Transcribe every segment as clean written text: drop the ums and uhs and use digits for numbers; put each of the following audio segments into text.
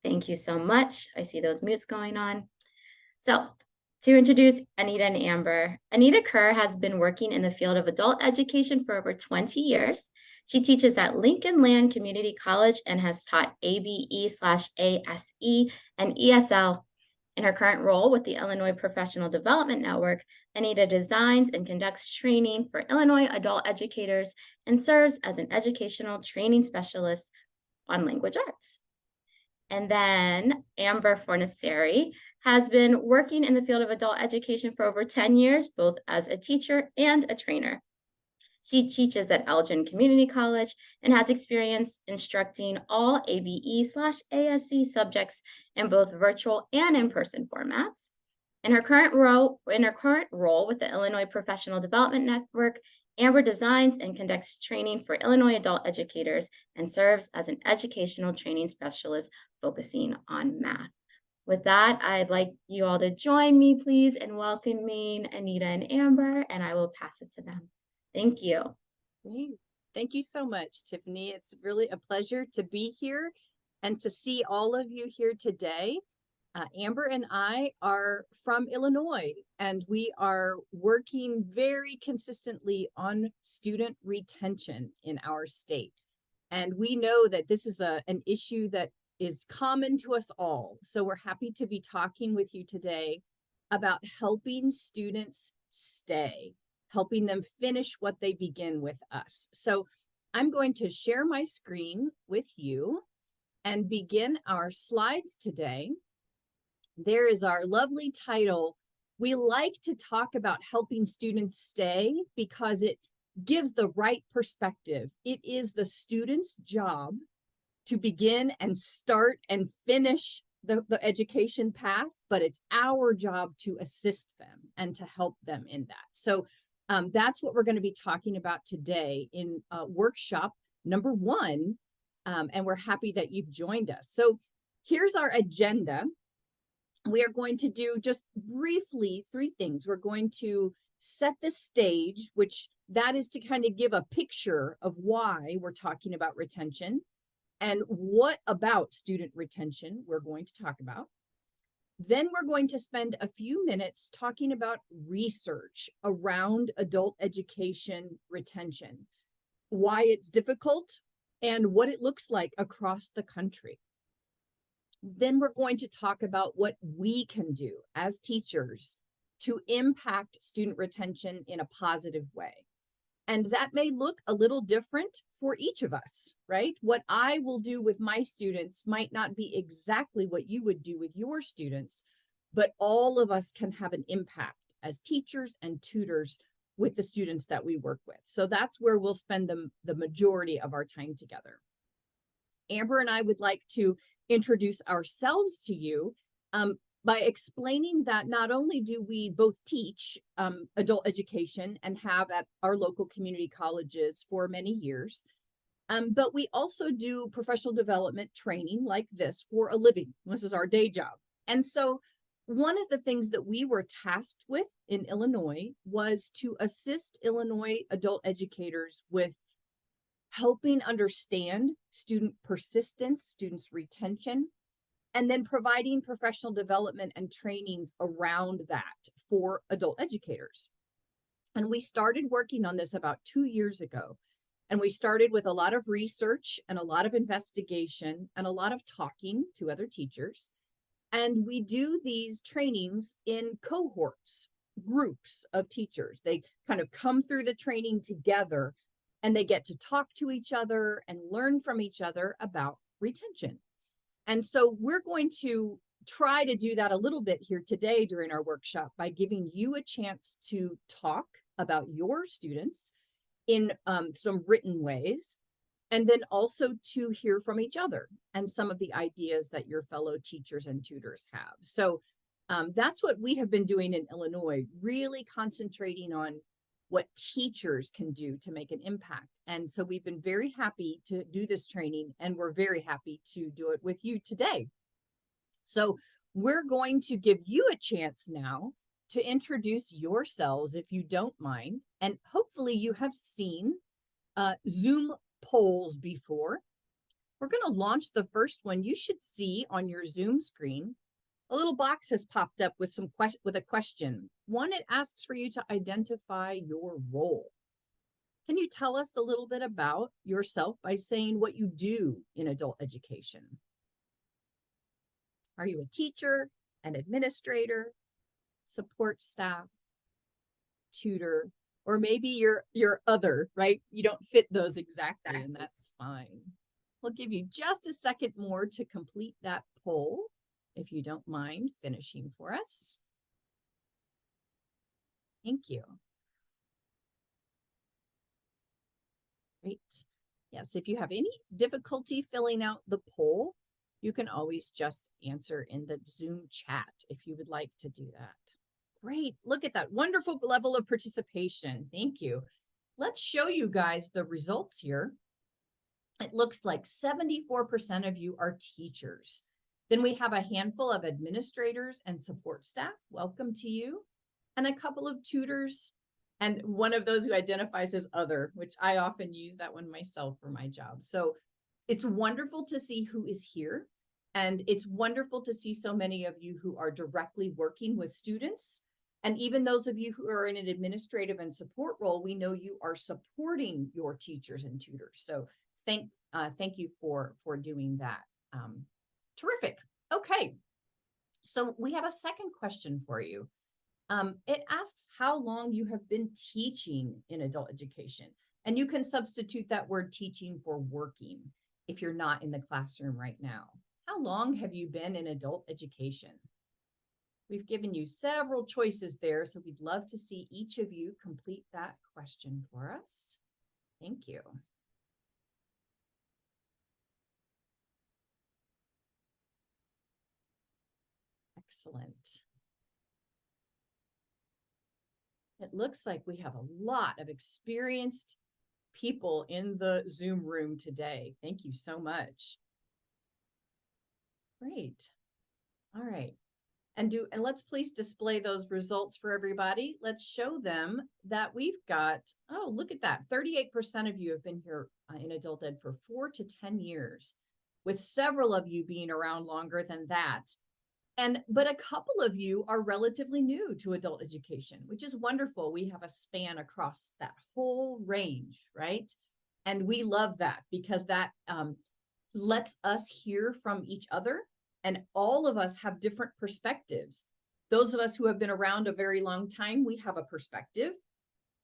Thank you so much. I see those mutes going on. So, to introduce Anita and Amber, Anita Kerr has been working in the field of adult education for over 20 years. She teaches at Lincoln Land Community College and has taught ABE/ASE and ESL. In her current role with the Illinois Professional Development Network, Anita designs and conducts training for Illinois adult educators and serves as an educational training specialist on language arts. And then Amber Fornaciari has been working in the field of adult education for over 10 years, both as a teacher and a trainer. She teaches at Elgin Community College and has experience instructing all ABE/ASC subjects in both virtual and in-person formats. In her current role with the Illinois Professional Development Network, Amber designs and conducts training for Illinois adult educators and serves as an educational training specialist focusing on math. With that, I'd like you all to join me, please, in welcoming Anita and Amber, and I will pass it to them. Thank you. Great. Thank you so much, Tiffany. It's really a pleasure to be here and to see all of you here today. Amber and I are from Illinois, and we are working very consistently on student retention in our state. And we know that this is an issue that is common to us all. So we're happy to be talking with you today about helping students stay, helping them finish what they begin with us. So I'm going to share my screen with you and begin our slides today. There is our lovely title. We like to talk about helping students stay because it gives the right perspective. It is the student's job to begin and start and finish the education path, but it's our job to assist them and to help them in that. So that's what we're going to be talking about today in workshop number 1, and we're happy that you've joined us. So here's our agenda. We are going to do just briefly 3 things. We're going to set the stage, which that is to kind of give a picture of why we're talking about retention and what about student retention we're going to talk about. Then we're going to spend a few minutes talking about research around adult education retention, why it's difficult, and what it looks like across the country. Then we're going to talk about what we can do as teachers to impact student retention in a positive way. And that may look a little different for each of us, right? What I will do with my students might not be exactly what you would do with your students, but all of us can have an impact as teachers and tutors with the students that we work with. So that's where we'll spend the majority of our time together. Amber and I would like to introduce ourselves to you by explaining that not only do we both teach adult education and have at our local community colleges for many years, but we also do professional development training like this for a living. This is our day job. And so one of the things that we were tasked with in Illinois was to assist Illinois adult educators with helping understand student persistence, students' retention, and then providing professional development and trainings around that for adult educators. And we started working on this about 2 years ago. And we started with a lot of research and a lot of investigation and a lot of talking to other teachers. And we do these trainings in cohorts, groups of teachers. They kind of come through the training together and they get to talk to each other and learn from each other about retention. And so we're going to try to do that a little bit here today during our workshop by giving you a chance to talk about your students in some written ways, and then also to hear from each other and some of the ideas that your fellow teachers and tutors have. So that's what we have been doing in Illinois, really concentrating on what teachers can do to make an impact. And so we've been very happy to do this training, and we're very happy to do it with you today. So we're going to give you a chance now to introduce yourselves, if you don't mind. And hopefully you have seen Zoom polls before. we're going to launch the first one. You should see on your Zoom screen, a little box has popped up with with a question. One, it asks for you to identify your role. Can you tell us a little bit about yourself by saying what you do in adult education? Are you a teacher, an administrator, support staff, tutor, or maybe you're other, right? You don't fit those exactly, and that's fine. We'll give you just a second more to complete that poll, if you don't mind finishing for us. Thank you. Great. Yes, if you have any difficulty filling out the poll, you can always just answer in the Zoom chat if you would like to do that. Great. Look at that wonderful level of participation. Thank you. Let's show you guys the results here. It looks like 74% of you are teachers. Then we have a handful of administrators and support staff. Welcome to you. And a couple of tutors, and one of those who identifies as other, which I often use that one myself for my job. So it's wonderful to see who is here. And it's wonderful to see so many of you who are directly working with students. And even those of you who are in an administrative and support role, we know you are supporting your teachers and tutors. So thank you for doing that. Terrific. Okay. So we have a second question for you. It asks how long you have been teaching in adult education. And you can substitute that word teaching for working if you're not in the classroom right now. How long have you been in adult education? We've given you several choices there, so we'd love to see each of you complete that question for us. Thank you. Excellent. It looks like we have a lot of experienced people in the Zoom room today. Thank you so much. Great. All right. And let's please display those results for everybody. Let's show them that we've got, oh, look at that. 38% of you have been here in adult ed for 4 to 10 years, with several of you being around longer than that. But a couple of you are relatively new to adult education, which is wonderful. We have a span across that whole range, right? And we love that because that lets us hear from each other, and all of us have different perspectives. Those of us who have been around a very long time, we have a perspective,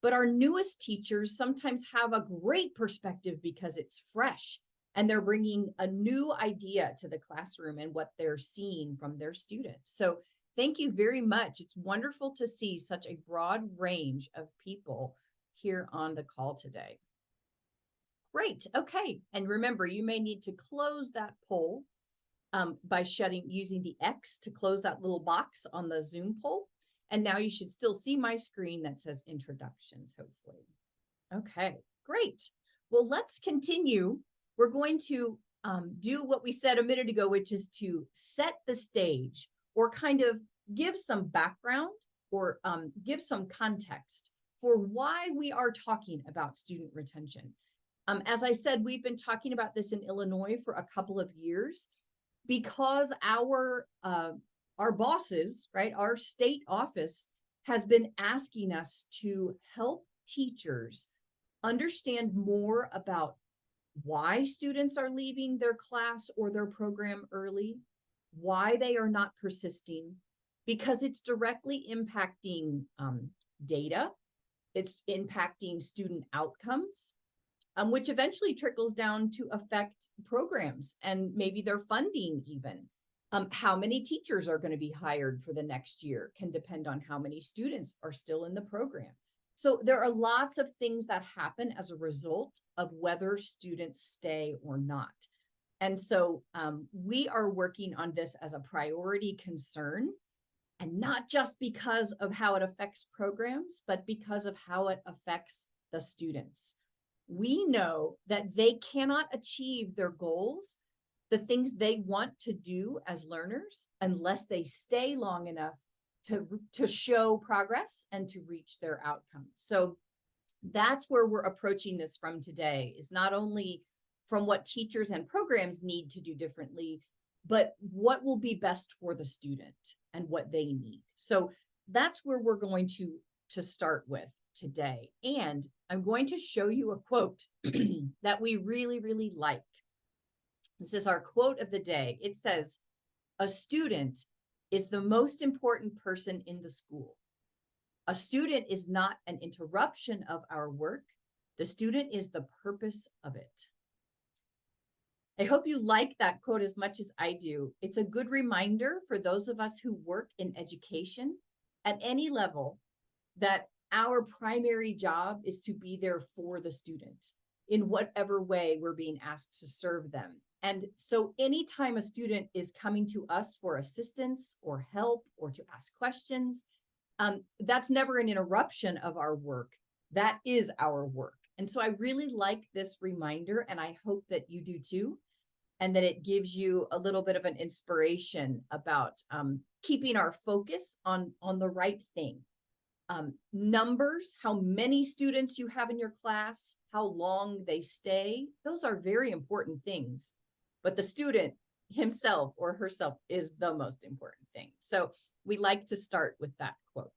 but our newest teachers sometimes have a great perspective because it's fresh. And they're bringing a new idea to the classroom and what they're seeing from their students. So thank you very much. It's wonderful to see such a broad range of people here on the call today. Great. Okay. And remember, you may need to close that poll by using the X to close that little box on the Zoom poll. And now you should still see my screen that says introductions, hopefully. Okay, great. Well, let's continue. We're going to do what we said a minute ago, which is to set the stage or kind of give some background or give some context for why we are talking about student retention. As I said, we've been talking about this in Illinois for a couple of years because our bosses, right, our state office has been asking us to help teachers understand more about why students are leaving their class or their program early, why they are not persisting, because it's directly impacting data, it's impacting student outcomes, which eventually trickles down to affect programs and maybe their funding even. How many teachers are going to be hired for the next year can depend on how many students are still in the program. So there are lots of things that happen as a result of whether students stay or not. And so we are working on this as a priority concern, and not just because of how it affects programs, but because of how it affects the students. We know that they cannot achieve their goals, the things they want to do as learners, unless they stay long enough to show progress and to reach their outcomes. So that's where we're approaching this from today, is not only from what teachers and programs need to do differently, but what will be best for the student and what they need. So that's where we're going to start with today. And I'm going to show you a quote that we really, really like. This is our quote of the day. It says, "A student is the most important person in the school. A student is not an interruption of our work. The student is the purpose of it." I hope you like that quote as much as I do. It's a good reminder for those of us who work in education at any level that our primary job is to be there for the student in whatever way we're being asked to serve them. And so anytime a student is coming to us for assistance or help or to ask questions, that's never an interruption of our work. That is our work. And so I really like this reminder, and I hope that you do too, and that it gives you a little bit of an inspiration about keeping our focus on the right thing. Numbers, how many students you have in your class, how long they stay, those are very important things. But the student himself or herself is the most important thing. So we like to start with that quote.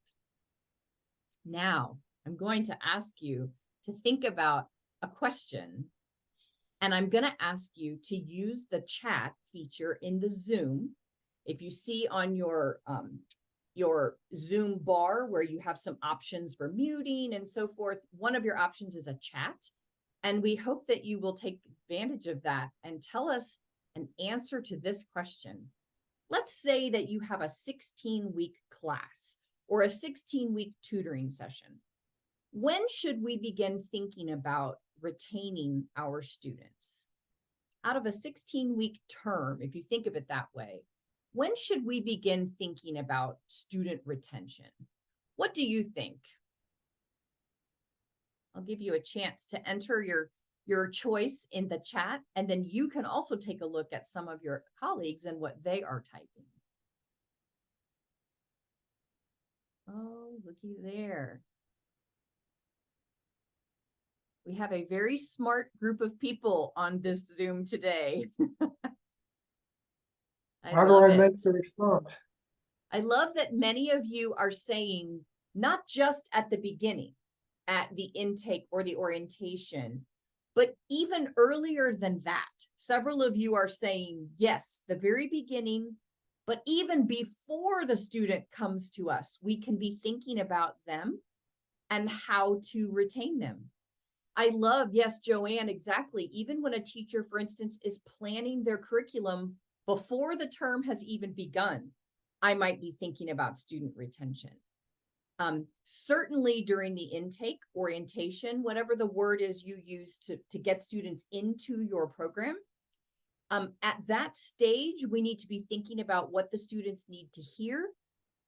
Now, I'm going to ask you to think about a question, and I'm going to ask you to use the chat feature in the Zoom. If you see on your Zoom bar where you have some options for muting and so forth, one of your options is a chat. And we hope that you will take advantage of that and tell us an answer to this question. Let's say that you have a 16-week class or a 16-week tutoring session. When should we begin thinking about retaining our students? Out of a 16-week term, if you think of it that way, when should we begin thinking about student retention? What do you think? I'll give you a chance to enter your choice in the chat, and then you can also take a look at some of your colleagues and what they are typing. Oh, looky there. We have a very smart group of people on this Zoom today. How do I make the response? I love that many of you are saying, not just at the beginning, at the intake or the orientation, but even earlier than that. Several of you are saying, yes, the very beginning, but even before the student comes to us, we can be thinking about them and how to retain them. I love, yes, Joanne, exactly. Even when a teacher, for instance, is planning their curriculum before the term has even begun, I might be thinking about student retention. Certainly during the intake, orientation, whatever the word is you use to get students into your program, at that stage, we need to be thinking about what the students need to hear,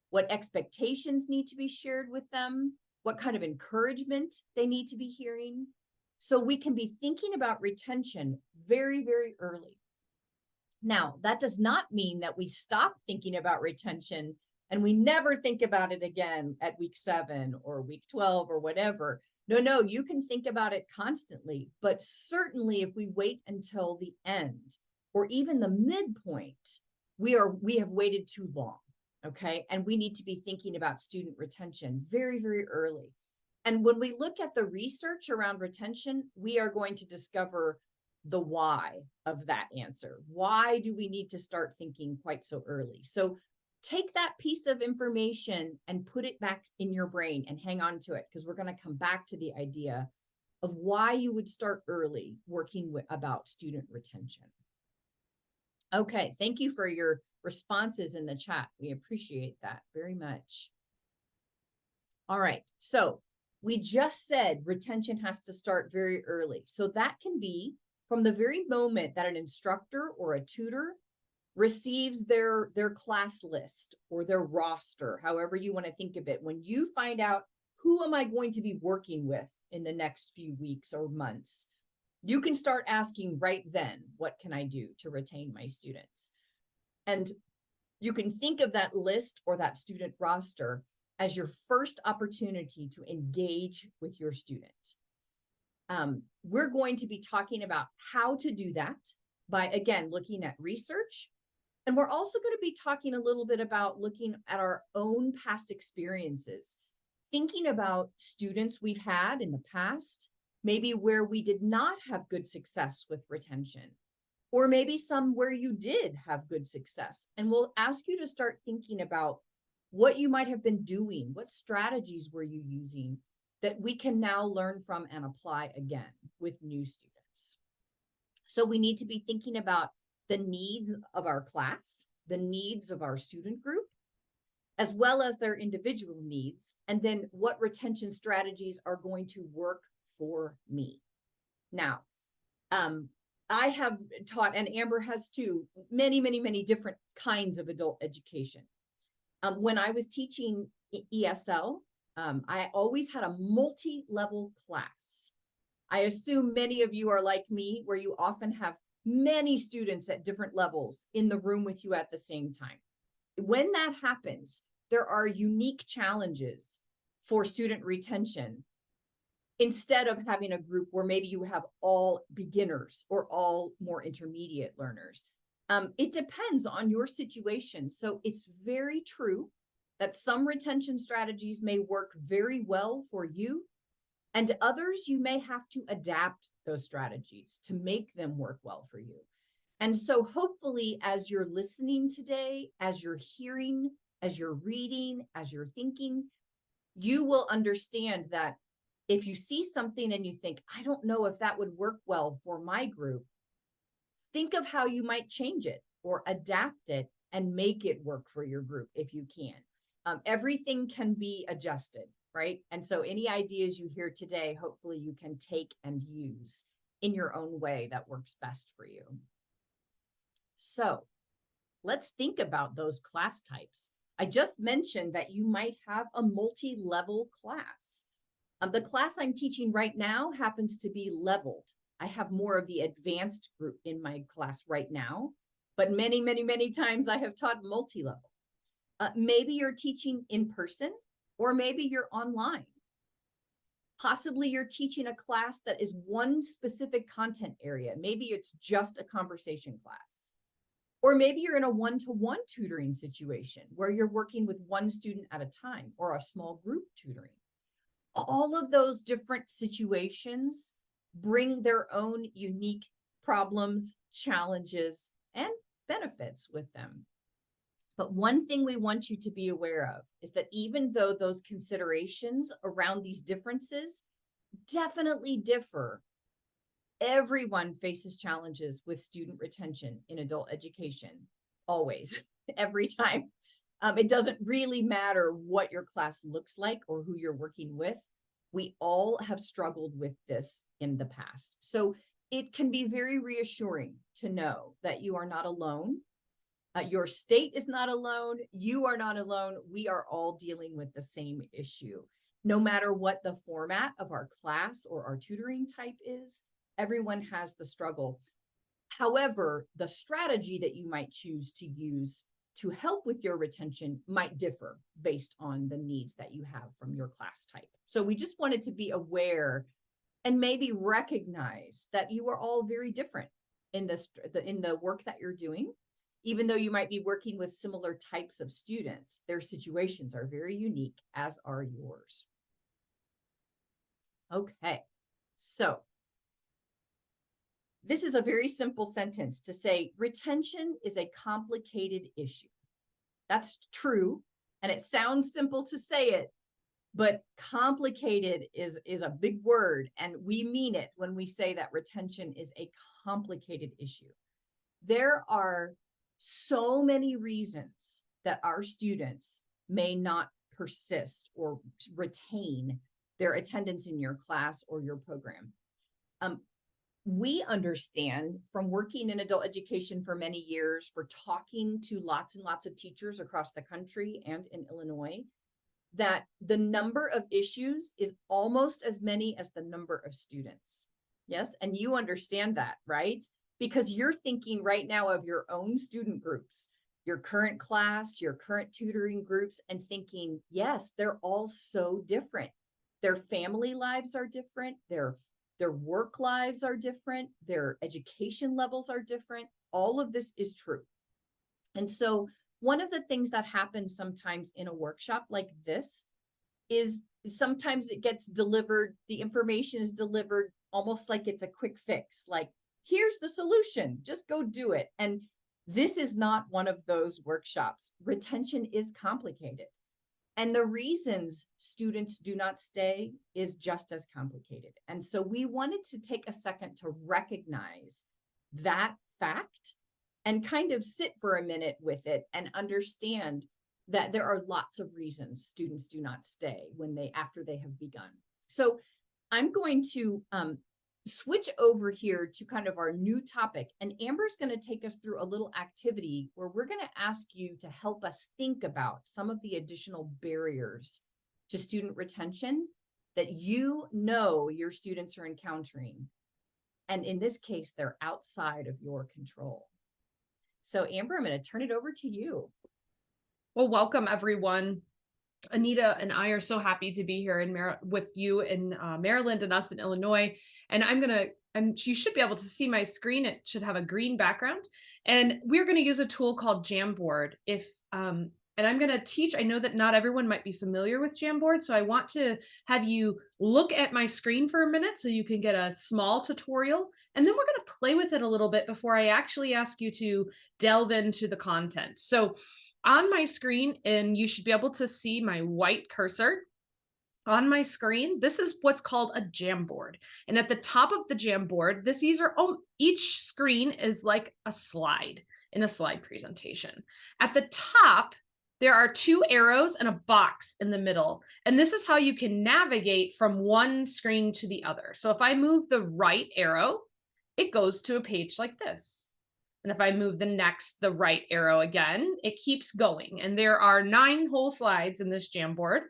what expectations need to be shared with them, what kind of encouragement they need to be hearing. So we can be thinking about retention very, very early. Now, that does not mean that we stop thinking about retention and we never think about it again at week 7 or week 12 or whatever. No, you can think about it constantly, but certainly if we wait until the end or even the midpoint, we have waited too long, okay? And we need to be thinking about student retention very, very early. And when we look at the research around retention, we are going to discover the why of that answer. Why do we need to start thinking quite so early? So take that piece of information and put it back in your brain and hang on to it, because we're going to come back to the idea of why you would start early working about student retention. Okay, thank you for your responses in the chat. We appreciate that very much. All right, so we just said retention has to start very early. So that can be from the very moment that an instructor or a tutor receives their class list or their roster, however you want to think of it. When you find out, who am I going to be working with in the next few weeks or months, you can start asking right then, what can I do to retain my students? And you can think of that list or that student roster as your first opportunity to engage with your students. We're going to be talking about how to do that by, again, looking at research. And we're also going to be talking a little bit about looking at our own past experiences, thinking about students we've had in the past, maybe where we did not have good success with retention, or maybe some where you did have good success. And we'll ask you to start thinking about what you might have been doing, what strategies were you using that we can now learn from and apply again with new students. So we need to be thinking about the needs of our class, the needs of our student group, as well as their individual needs, and then what retention strategies are going to work for me. Now, I have taught, and Amber has too, many different kinds of adult education. When I was teaching ESL, I always had a multi-level class. I assume many of you are like me, where you often have many students at different levels in the room with you at the same time. When that happens, there are unique challenges for student retention instead of having a group where maybe you have all beginners or all more intermediate learners. It depends on your situation. So it's very true that some retention strategies may work very well for you, and others you may have to adapt those strategies to make them work well for you. And so hopefully, as you're listening today, as you're hearing, as you're reading, as you're thinking, you will understand that if you see something and you think, I don't know if that would work well for my group, think of how you might change it or adapt it and make it work for your group if you can. Everything can be adjusted, right? And so any ideas you hear today, hopefully you can take and use in your own way that works best for you. So let's think about those class types. I just mentioned that you might have a multi-level class. The class I'm teaching right now happens to be leveled. I have more of the advanced group in my class right now, but many times I have taught multi-level. Maybe you're teaching in person, or maybe you're online. Possibly you're teaching a class that is one specific content area. Maybe it's just a conversation class. Or maybe you're in a one-to-one tutoring situation where you're working with one student at a time, or a small group tutoring. All of those different situations bring their own unique problems, challenges, and benefits with them. But one thing we want you to be aware of is that even though those considerations around these differences definitely differ, everyone faces challenges with student retention in adult education, always, every time. It doesn't really matter what your class looks like or who you're working with. We all have struggled with this in the past. So it can be very reassuring to know that you are not alone. Your state is not alone. You are not alone. We are all dealing with the same issue. No matter what the format of our class or our tutoring type is, everyone has the struggle. However, the strategy that you might choose to use to help with your retention might differ based on the needs that you have from your class type. So we just wanted to be aware and maybe recognize that you are all very different in the work that you're doing. Even though you might be working with similar types of students, their situations are very unique, as are yours. Okay, so this is a very simple sentence to say retention is a complicated issue. That's true, and it sounds simple to say it, but complicated is a big word, and we mean it when we say that retention is a complicated issue. There are so many reasons that our students may not persist or retain their attendance in your class or your program. We understand from working in adult education for many years, for talking to lots and lots of teachers across the country and in Illinois, that the number of issues is almost as many as the number of students. Yes, and you understand that, right? Because you're thinking right now of your own student groups, your current class, your current tutoring groups, and thinking, yes, they're all so different. Their family lives are different. Their Their work lives are different. Their education levels are different. All of this is true. And so one of the things that happens sometimes in a workshop like this is sometimes it gets delivered, the information is delivered almost like it's a quick fix, like, here's the solution, just go do it. And this is not one of those workshops. Retention is complicated. And the reasons students do not stay is just as complicated. And so we wanted to take a second to recognize that fact and kind of sit for a minute with it and understand that there are lots of reasons students do not stay after they have begun. So I'm going to switch over here to kind of our new topic, and Amber's going to take us through a little activity where we're going to ask you to help us think about some of the additional barriers to student retention that you know your students are encountering. And in this case, they're outside of your control. So Amber, I'm going to turn it over to you. Well, welcome everyone. Anita and I are so happy to be here with you in Maryland and us in Illinois. And you should be able to see my screen. It should have a green background. And we're going to use a tool called Jamboard. And I'm going to teach. I know that not everyone might be familiar with Jamboard, so I want to have you look at my screen for a minute so you can get a small tutorial. And then we're going to play with it a little bit before I actually ask you to delve into the content. So on my screen, and you should be able to see my white cursor on my screen, this is what's called a Jamboard. And at the top of the Jamboard, each screen is like a slide in a slide presentation. At the top, there are 2 arrows and a box in the middle. And this is how you can navigate from one screen to the other. So if I move the right arrow, it goes to a page like this. And if I move the right arrow again, it keeps going. And there are 9 whole slides in this Jamboard.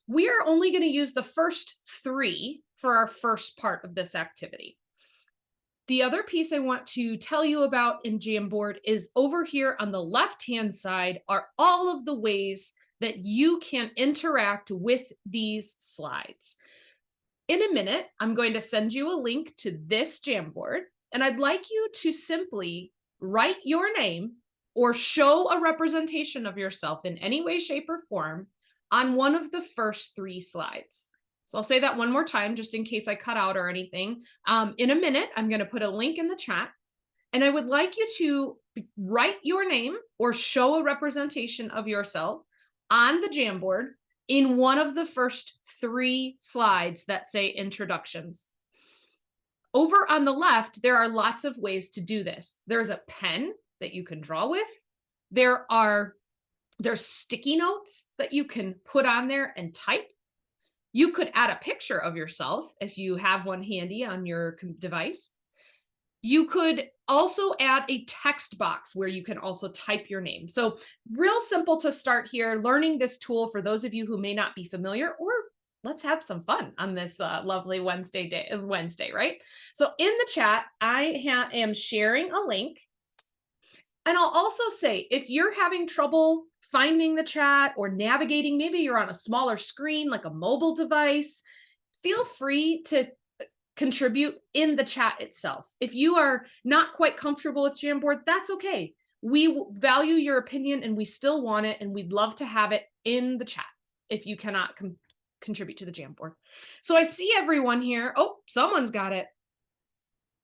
We are only going to use the first 3 for our first part of this activity. The other piece I want to tell you about in Jamboard is over here on the left-hand side are all of the ways that you can interact with these slides. In a minute, I'm going to send you a link to this Jamboard, and I'd like you to simply write your name or show a representation of yourself in any way, shape, or form on one of the first 3 slides. So I'll say that one more time, just in case I cut out or anything. In a minute, I'm going to put a link in the chat, and I would like you to write your name or show a representation of yourself on the Jamboard in one of the first 3 slides that say introductions. Over on the left, there are lots of ways to do this. There's a pen that you can draw with. There's sticky notes that you can put on there and type. You could add a picture of yourself if you have one handy on your device. You could also add a text box where you can also type your name. So real simple to start here, learning this tool for those of you who may not be familiar, or let's have some fun on this lovely Wednesday, right? So in the chat, I am sharing a link. And I'll also say, if you're having trouble finding the chat or navigating, maybe you're on a smaller screen, like a mobile device, feel free to contribute in the chat itself. If you are not quite comfortable with Jamboard, that's okay. We value your opinion and we still want it, and we'd love to have it in the chat if you cannot contribute to the Jamboard. So I see everyone here. Oh, someone's got it.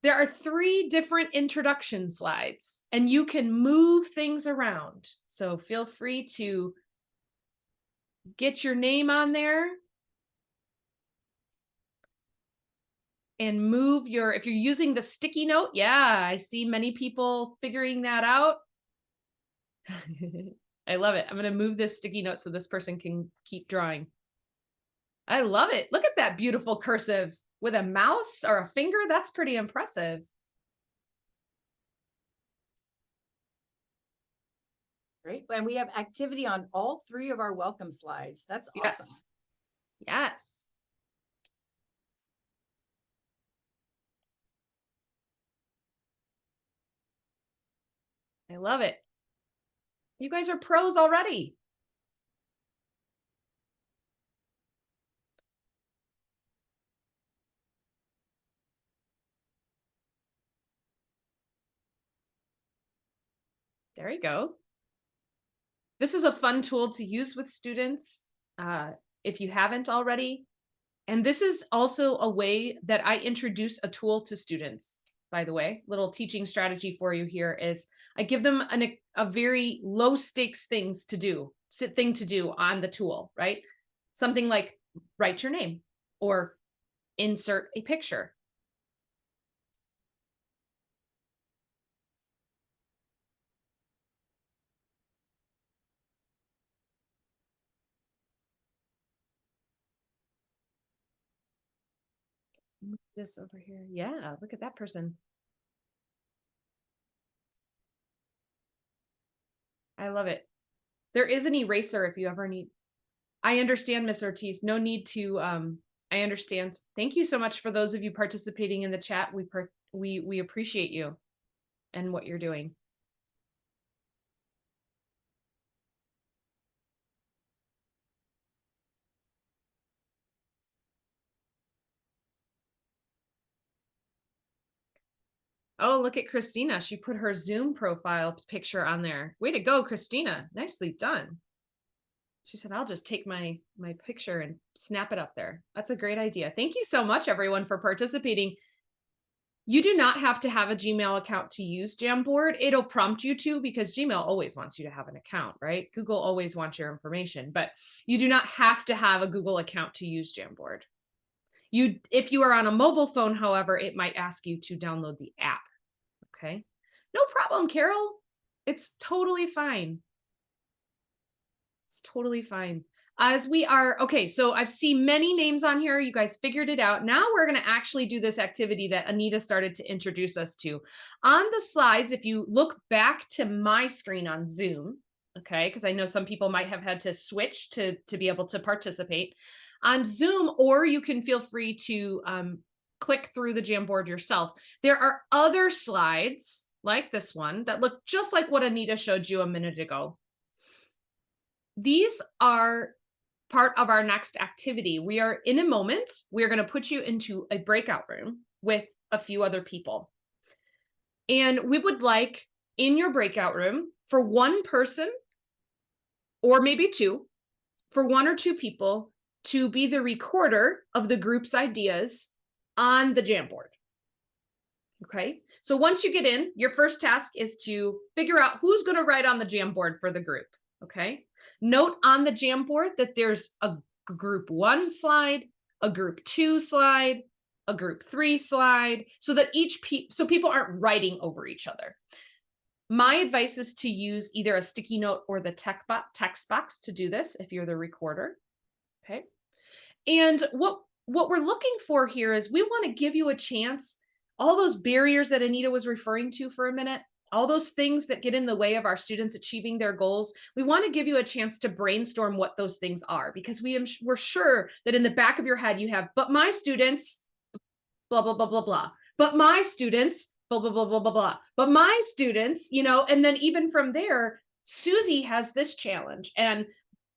There are 3 different introduction slides, and you can move things around. So feel free to get your name on there and move if you're using the sticky note. Yeah, I see many people figuring that out. I love it. I'm going to move this sticky note so this person can keep drawing. I love it. Look at that beautiful cursive with a mouse or a finger. That's pretty impressive. Great. And we have activity on all 3 of our welcome slides. That's awesome. Yes. I love it. You guys are pros already. There you go. This is a fun tool to use with students if you haven't already. And this is also a way that I introduce a tool to students, by the way. Little teaching strategy for you here is I give them a very low stakes thing to do on the tool, right? Something like write your name or insert a picture. Move this over here. Yeah, look at that person. I love it. There is an eraser if you ever need. I understand, Miss Ortiz. No need to. I understand. Thank you so much for those of you participating in the chat. We appreciate you and what you're doing. Oh, look at Christina. She put her Zoom profile picture on there. Way to go, Christina. Nicely done. She said, I'll just take my picture and snap it up there. That's a great idea. Thank you so much, everyone, for participating. You do not have to have a Gmail account to use Jamboard. It'll prompt you to because Gmail always wants you to have an account, right? Google always wants your information, but you do not have to have a Google account to use Jamboard. If you are on a mobile phone, however, it might ask you to download the app. Okay. No problem, Carol. It's totally fine. It's totally fine. As we are, okay, so I've seen many names on here. You guys figured it out. Now we're going to actually do this activity that Anita started to introduce us to. On the slides, if you look back to my screen on Zoom, okay, because I know some people might have had to switch to be able to participate on Zoom, or you can feel free to click through the Jamboard yourself. There are other slides like this one that look just like what Anita showed you a minute ago. These are part of our next activity. We are in a moment, we're going to put you into a breakout room with a few other people. And we would like in your breakout room for one person, or maybe two, for one or two people to be the recorder of the group's ideas on the Jamboard. Okay, so once you get in, your first task is to figure out who's going to write on the Jamboard for the group. Okay, note on the Jamboard that there's a group 1 slide, a group 2 slide, a group 3 slide, so that so people aren't writing over each other. My advice is to use either a sticky note or the text box to do this if you're the recorder. Okay, and what we're looking for here is we want to give you a chance. All those barriers that Anita was referring to for a minute, all those things that get in the way of our students achieving their goals, we want to give you a chance to brainstorm what those things are, because we're sure that in the back of your head you have, but my students, blah, blah, blah, blah, blah. But my students, blah, blah, blah, blah, blah, blah. But my students, you know, and then even from there, Susie has this challenge and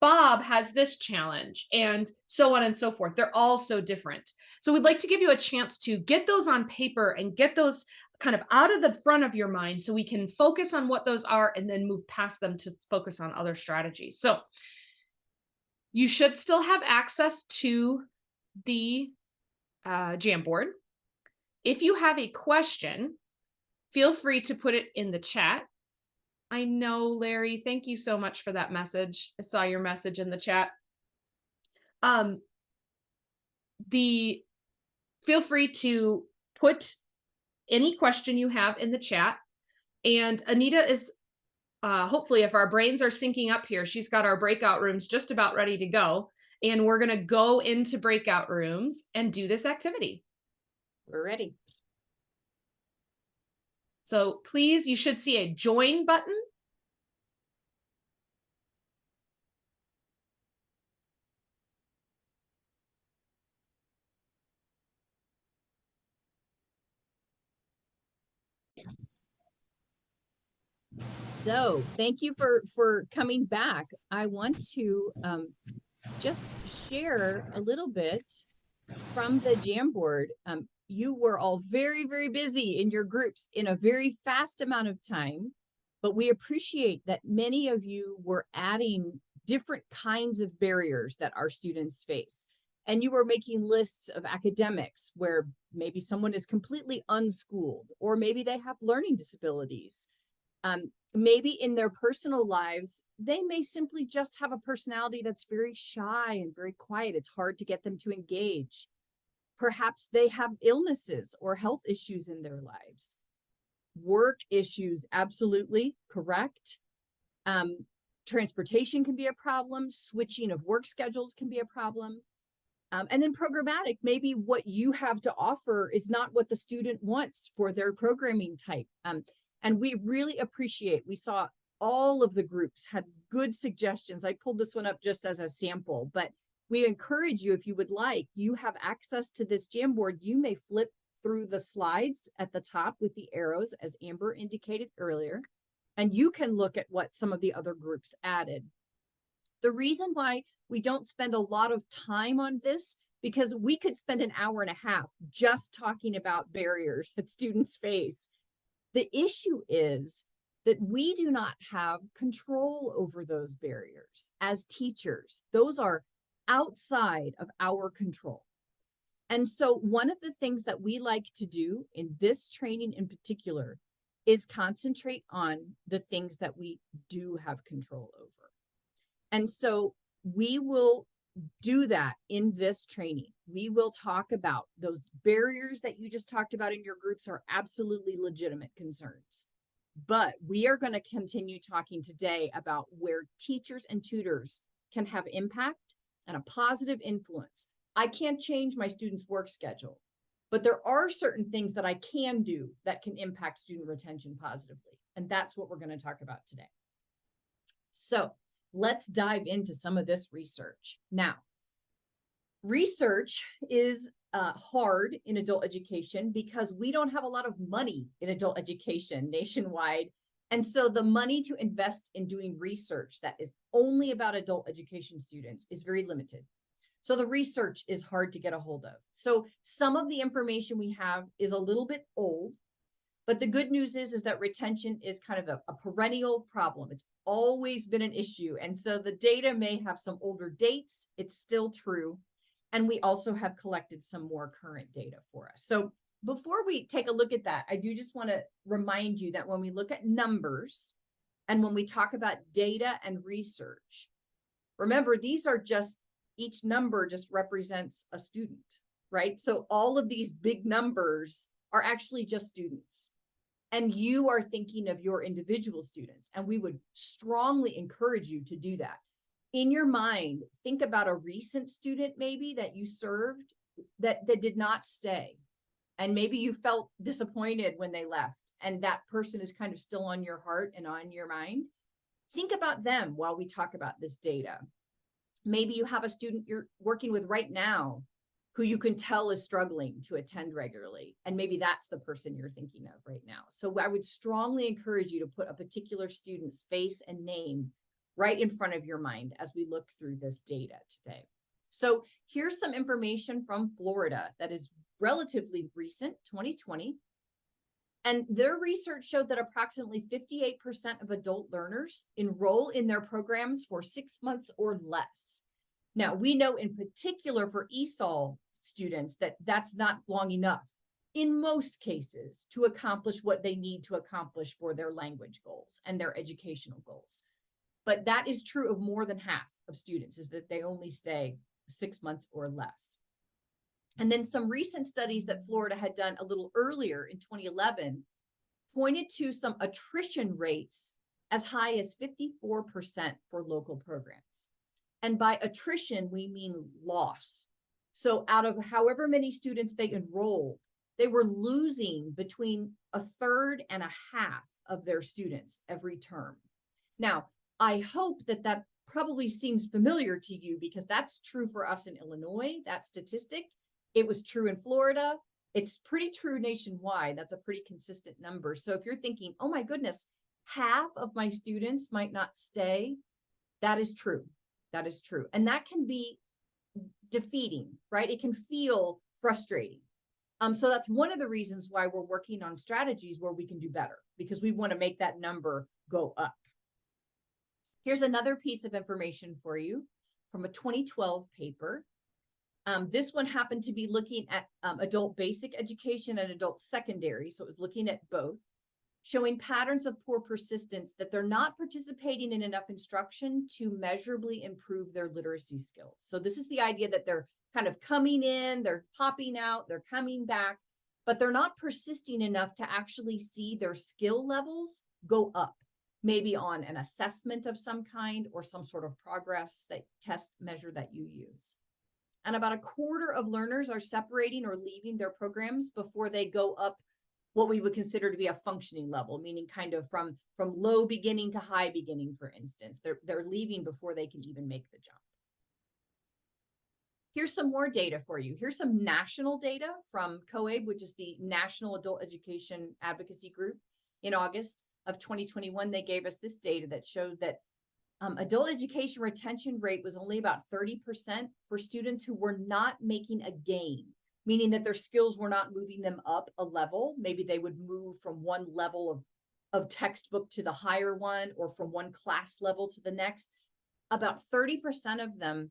Bob has this challenge and so on and so forth. They're all so different. So we'd like to give you a chance to get those on paper and get those kind of out of the front of your mind so we can focus on what those are and then move past them to focus on other strategies. So you should still have access to the Jamboard. If you have a question, feel free to put it in the chat. I know, Larry, thank you so much for that message. I saw your message in the chat. Feel free to put any question you have in the chat. And Anita is, hopefully if our brains are syncing up here, she's got our breakout rooms just about ready to go. And we're going to go into breakout rooms and do this activity. We're ready. So please, you should see a join button. So thank you for coming back. I want to just share a little bit from the Jamboard. You were all very, very busy in your groups in a very fast amount of time. but we appreciate that many of you were adding different kinds of barriers that our students face. And you were making lists of academics where maybe someone is completely unschooled, or maybe they have learning disabilities. Maybe in their personal lives, they may simply just have a personality that's very shy and very quiet. It's hard to get them to engage. Perhaps they have illnesses or health issues in their lives. Work issues, absolutely correct. Transportation can be a problem. Switching of work schedules can be a problem. And then programmatic, maybe what you have to offer is not what the student wants for their programming type. And we really appreciate, we saw all of the groups had good suggestions. I pulled this one up just as a sample, but we encourage you, if you would like, you have access to this Jamboard. You may flip through the slides at the top with the arrows, as Amber indicated earlier, and you can look at what some of the other groups added. The reason why we don't spend a lot of time on this, because we could spend an hour and a half just talking about barriers that students face. The issue is that we do not have control over those barriers as teachers. Those are outside of our control. And so one of the things that we like to do in this training in particular is concentrate on the things that we do have control over. And so we will do that in this training. We will talk about those barriers that you just talked about in your groups are absolutely legitimate concerns. But we are going to continue talking today about where teachers and tutors can have impact and a positive influence. I can't change my students' work schedule, but there are certain things that I can do that can impact student retention positively. And that's what we're going to talk about today. So let's dive into some of this research. Now, research is hard in adult education because we don't have a lot of money in adult education nationwide. And so the money to invest in doing research that is only about adult education students is very limited. So the research is hard to get a hold of. So some of the information we have is a little bit old, but the good news is that retention is kind of a perennial problem. It's always been an issue. And so the data may have some older dates. It's still true. And we also have collected some more current data for us. So before we take a look at that, I do just want to remind you that when we look at numbers and when we talk about data and research, remember, these are just, each number just represents a student, right? So all of these big numbers are actually just students. And you are thinking of your individual students. And we would strongly encourage you to do that. In your mind, think about a recent student maybe that you served that did not stay. And maybe you felt disappointed when they left. And that person is kind of still on your heart and on your mind. Think about them while we talk about this data. Maybe you have a student you're working with right now who you can tell is struggling to attend regularly. And maybe that's the person you're thinking of right now. So I would strongly encourage you to put a particular student's face and name right in front of your mind as we look through this data today. So here's some information from Florida that is relatively recent, 2020. And their research showed that approximately 58% of adult learners enroll in their programs for 6 months or less. Now, we know in particular for ESOL students that that's not long enough in most cases to accomplish what they need to accomplish for their language goals and their educational goals. But that is true of more than half of students, is that they only stay 6 months or less. And then some recent studies that Florida had done a little earlier in 2011 pointed to some attrition rates as high as 54% for local programs. And by attrition, we mean loss. So out of however many students they enrolled, they were losing between a third and a half of their students every term. Now, I hope that that probably seems familiar to you because that's true for us in Illinois, that statistic. It was true in Florida. It's pretty true nationwide. That's a pretty consistent number. So if you're thinking, oh my goodness, half of my students might not stay, that is true. That is true. And that can be defeating, right? It can feel frustrating. So that's one of the reasons why we're working on strategies where we can do better, because we want to make that number go up. Here's another piece of information for you from a 2012 paper. This one happened to be looking at adult basic education and adult secondary. So it was looking at both, showing patterns of poor persistence, that they're not participating in enough instruction to measurably improve their literacy skills. So this is the idea that they're kind of coming in, they're popping out, they're coming back, but they're not persisting enough to actually see their skill levels go up, maybe on an assessment of some kind or some sort of progress that test measure that you use. And about a quarter of learners are separating or leaving their programs before they go up what we would consider to be a functioning level, meaning kind of from low beginning to high beginning, for instance. They're leaving before they can even make the jump. Here's some more data for you. Here's some national data from COABE, which is the National Adult Education Advocacy Group. In August of 2021, they gave us this data that showed that adult education retention rate was only about 30% for students who were not making a gain, meaning that their skills were not moving them up a level. Maybe they would move from one level of textbook to the higher one, or from one class level to the next. About 30% of them,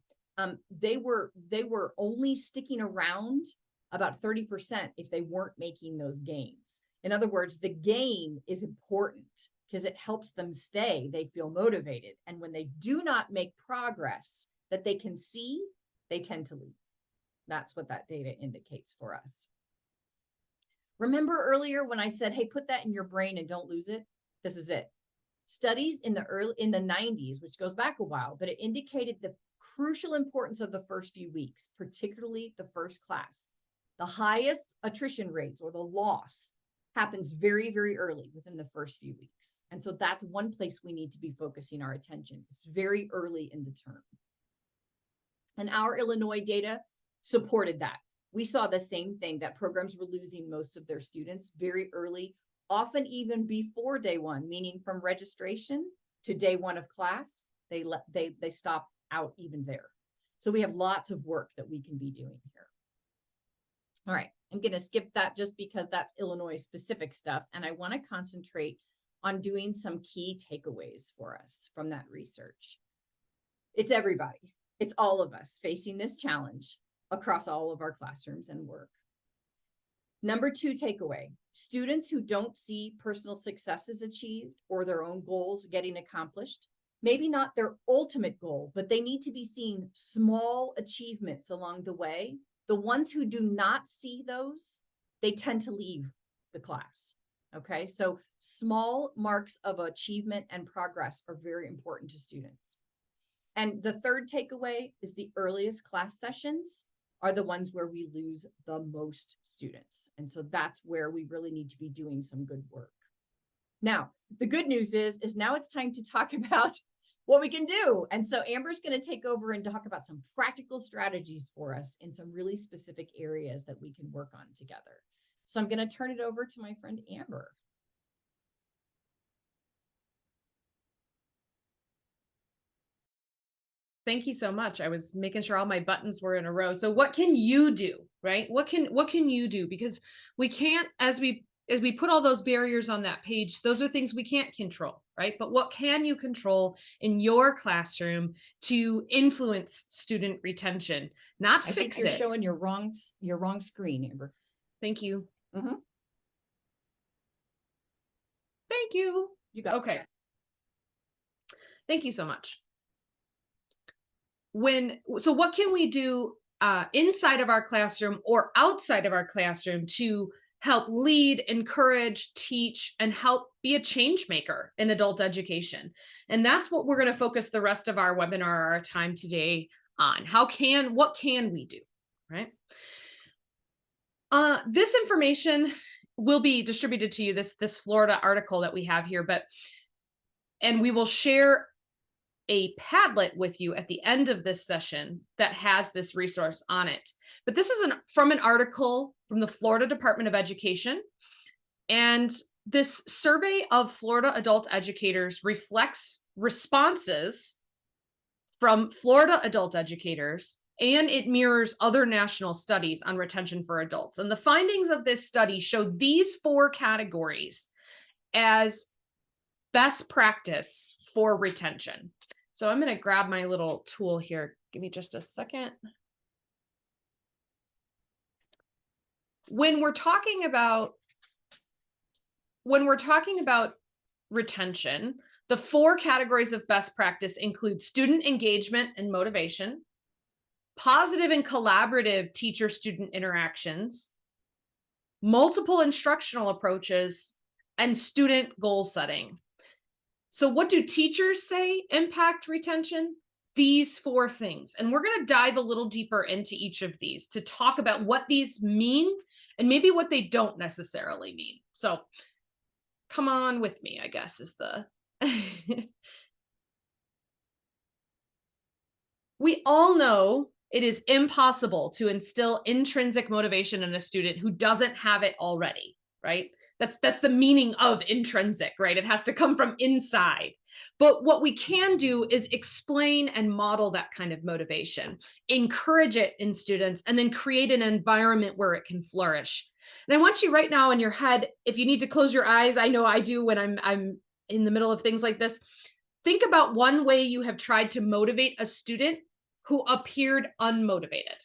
they were only sticking around about 30% if they weren't making those gains. In other words, the gain is important because it helps them stay. They feel motivated. And when they do not make progress that they can see, they tend to leave. That's what that data indicates for us. Remember earlier when I said, hey, put that in your brain and don't lose it? This is it. Studies in the 90s, which goes back a while, but it indicated the crucial importance of the first few weeks, particularly the first class. The highest attrition rates, or the loss, happens very, very early within the first few weeks. And so that's one place we need to be focusing our attention. It's very early in the term. And our Illinois data supported that. We saw the same thing, that programs were losing most of their students very early, often even before day one, meaning from registration to day one of class, they stop out even there. So we have lots of work that we can be doing here. All right, I'm going to skip that just because that's Illinois specific stuff. And I want to concentrate on doing some key takeaways for us from that research. It's everybody. It's all of us facing this challenge across all of our classrooms and work. Number 2 takeaway, students who don't see personal successes achieved or their own goals getting accomplished, maybe not their ultimate goal, but they need to be seeing small achievements along the way. The ones who do not see those, they tend to leave the class. Okay, so small marks of achievement and progress are very important to students. And the third takeaway is the earliest class sessions are the ones where we lose the most students. And so that's where we really need to be doing some good work. Now, the good news is now it's time to talk about what we can do. And so Amber's going to take over and talk about some practical strategies for us in some really specific areas that we can work on together. So I'm going to turn it over to my friend Amber. Thank you so much. I was making sure all my buttons were in a row. So what can you do, right? What can you do? Because we can't, as we put all those barriers on that page, those are things we can't control, right? But what can you control in your classroom to influence student retention, not fix it? I think you're showing your wrong screen, Amber. Thank you. Mm-hmm. Thank you. You got okay. it. Thank you so much. So what can we do inside of our classroom or outside of our classroom to help lead, encourage, teach, and help be a change maker in adult education? And that's what we're going to focus the rest of our webinar, our time today on. What can we do, right? This information will be distributed to you, this Florida article that we have here, and we will share a Padlet with you at the end of this session that has this resource on it. But this is from an article from the Florida Department of Education. And this survey of Florida adult educators reflects responses from Florida adult educators and it mirrors other national studies on retention for adults. And the findings of this study show these 4 categories as best practice for retention. So I'm going to grab my little tool here. Give me just a second. When we're talking about retention, the 4 categories of best practice include student engagement and motivation, positive and collaborative teacher-student interactions, multiple instructional approaches, and student goal setting. So what do teachers say impact retention? These 4 things. And we're going to dive a little deeper into each of these to talk about what these mean and maybe what they don't necessarily mean. So come on with me, I guess, is the... We all know it is impossible to instill intrinsic motivation in a student who doesn't have it already, right? That's the meaning of intrinsic, right? It has to come from inside. But what we can do is explain and model that kind of motivation, encourage it in students, and then create an environment where it can flourish. And I want you right now in your head, if you need to close your eyes, I know I do when I'm in the middle of things like this. Think about one way you have tried to motivate a student who appeared unmotivated.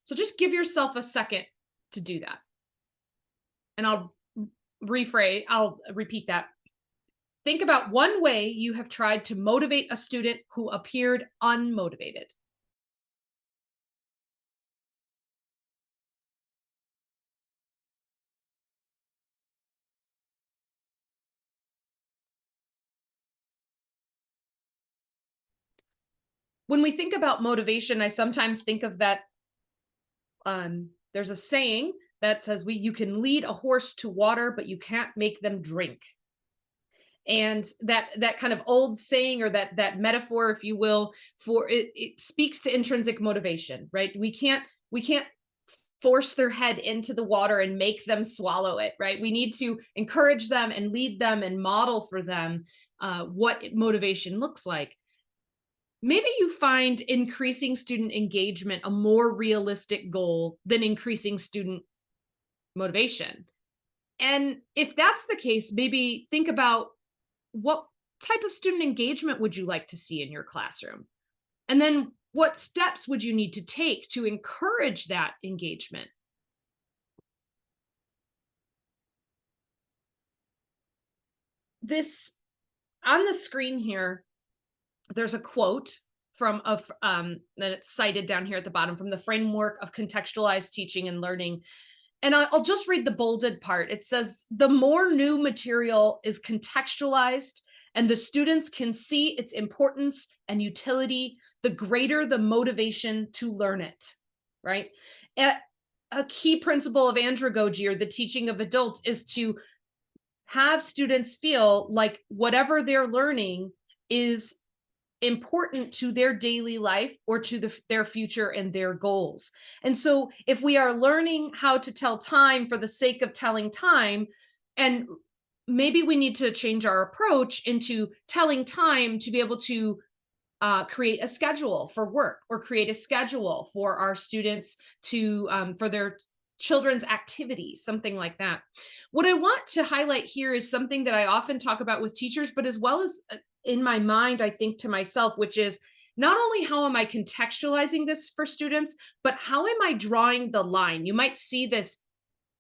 So just give yourself a second to do that. And I'll repeat that. Think about one way you have tried to motivate a student who appeared unmotivated. When we think about motivation, I sometimes think of that. There's a saying that says you can lead a horse to water, but you can't make them drink. And that kind of old saying, or that metaphor, if you will, for it speaks to intrinsic motivation, right? We can't force their head into the water and make them swallow it, right? We need to encourage them and lead them and model for them what motivation looks like. Maybe you find increasing student engagement a more realistic goal than increasing student motivation. And if that's the case, maybe think about, what type of student engagement would you like to see in your classroom? And then what steps would you need to take to encourage that engagement? This on the screen here, there's a quote from that it's cited down here at the bottom from the Framework of Contextualized Teaching and Learning. And I'll just read the bolded part. It says, the more new material is contextualized and the students can see its importance and utility, the greater the motivation to learn it, right? A key principle of andragogy, or the teaching of adults, is to have students feel like whatever they're learning is important to their daily life or to their future and their goals. And so if we are learning how to tell time for the sake of telling time, and maybe we need to change our approach into telling time to be able to create a schedule for work, or create a schedule for our students to for their children's activities, something like that. What I want to highlight here is something that I often talk about with teachers, but as well as in my mind, I think to myself, which is not only how am I contextualizing this for students, but how am I drawing the line? You might see this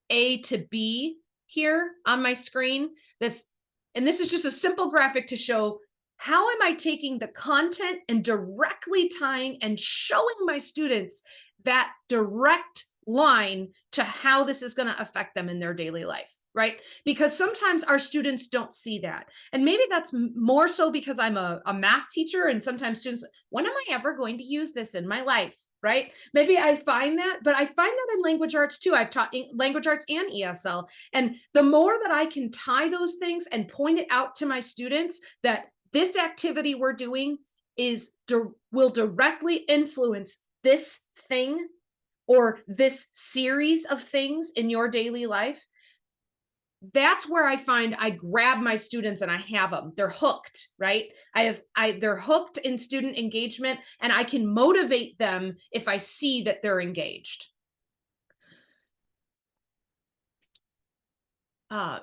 A to B here on my screen. And this is just a simple graphic to show how am I taking the content and directly tying and showing my students that direct line to how this is going to affect them in their daily life, right? Because sometimes our students don't see that. And maybe that's more so because I'm a math teacher, and sometimes students, when am I ever going to use this in my life, right? Maybe I find that, but I find that in language arts too. I've taught language arts and ESL. And the more that I can tie those things and point it out to my students that this activity we're doing will directly influence this thing or this series of things in your daily life, that's where I find I grab my students and I have them. They're hooked, right? They're hooked in student engagement, and I can motivate them if I see that they're engaged.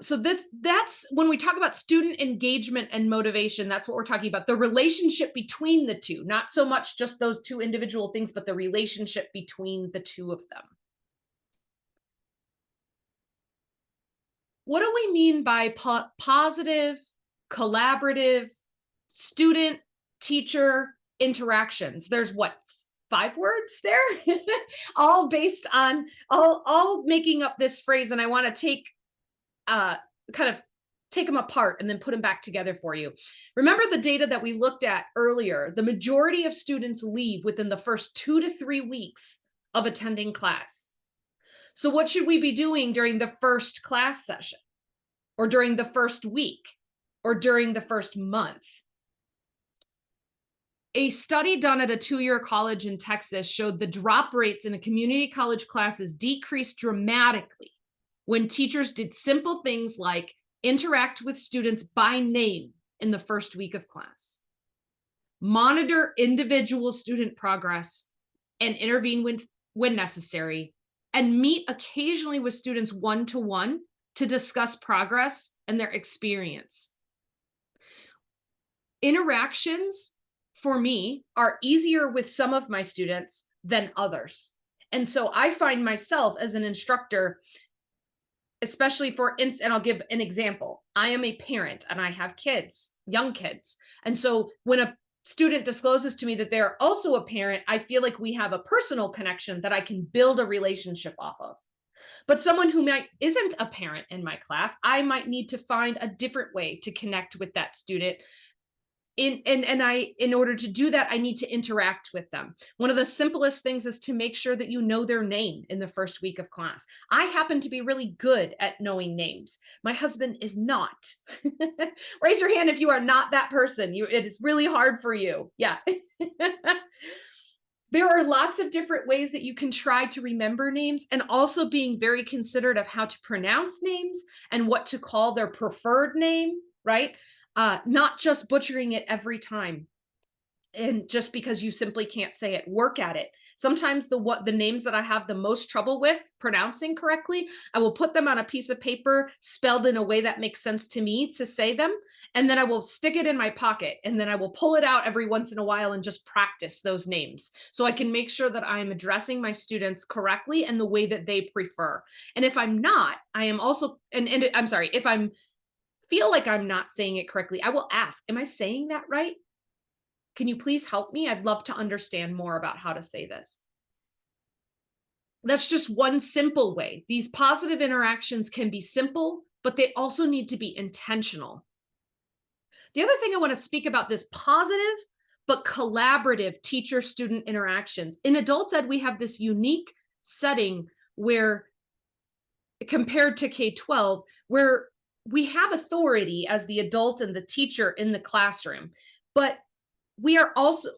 So that's when we talk about student engagement and motivation, that's what we're talking about. The relationship between the two, not so much just those two individual things, but the relationship between the two of them. What do we mean by positive, collaborative, student teacher interactions? There's what, 5 words there? All based on, all making up this phrase. And I want to take kind of take them apart and then put them back together for you. Remember the data that we looked at earlier. The majority of students leave within the first 2 to 3 weeks of attending class. So what should we be doing during the first class session, or during the first week, or during the first month? A study done at a 2-year college in Texas showed the drop rates in a community college classes decreased dramatically when teachers did simple things like interact with students by name in the first week of class, monitor individual student progress, and intervene when necessary, and meet occasionally with students one-to-one to discuss progress and their experience. Interactions, for me, are easier with some of my students than others. And so I find myself as an instructor, especially and I'll give an example. I am a parent and I have kids, young kids. And so when a student discloses to me that they're also a parent, I feel like we have a personal connection that I can build a relationship off of. But someone who isn't a parent in my class, I might need to find a different way to connect with that student. In order to do that, I need to interact with them. One of the simplest things is to make sure that you know their name in the first week of class. I happen to be really good at knowing names. My husband is not. Raise your hand if you are not that person. It is really hard for you. Yeah. There are lots of different ways that you can try to remember names, and also being very considerate of how to pronounce names and what to call their preferred name, right? Not just butchering it every time. And just because you simply can't say it, work at it. Sometimes the names that I have the most trouble with pronouncing correctly, I will put them on a piece of paper spelled in a way that makes sense to me to say them. And then I will stick it in my pocket, and then I will pull it out every once in a while and just practice those names. So I can make sure that I'm addressing my students correctly and the way that they prefer. And if I'm not, I am also, and I'm sorry, if I'm feel like I'm not saying it correctly, I will ask, am I saying that right? Can you please help me? I'd love to understand more about how to say this. That's just one simple way. These positive interactions can be simple, but they also need to be intentional. The other thing I want to speak about, this positive but collaborative teacher-student interactions. In adult ed, we have this unique setting where, compared to K-12, where we have authority as the adult and the teacher in the classroom, but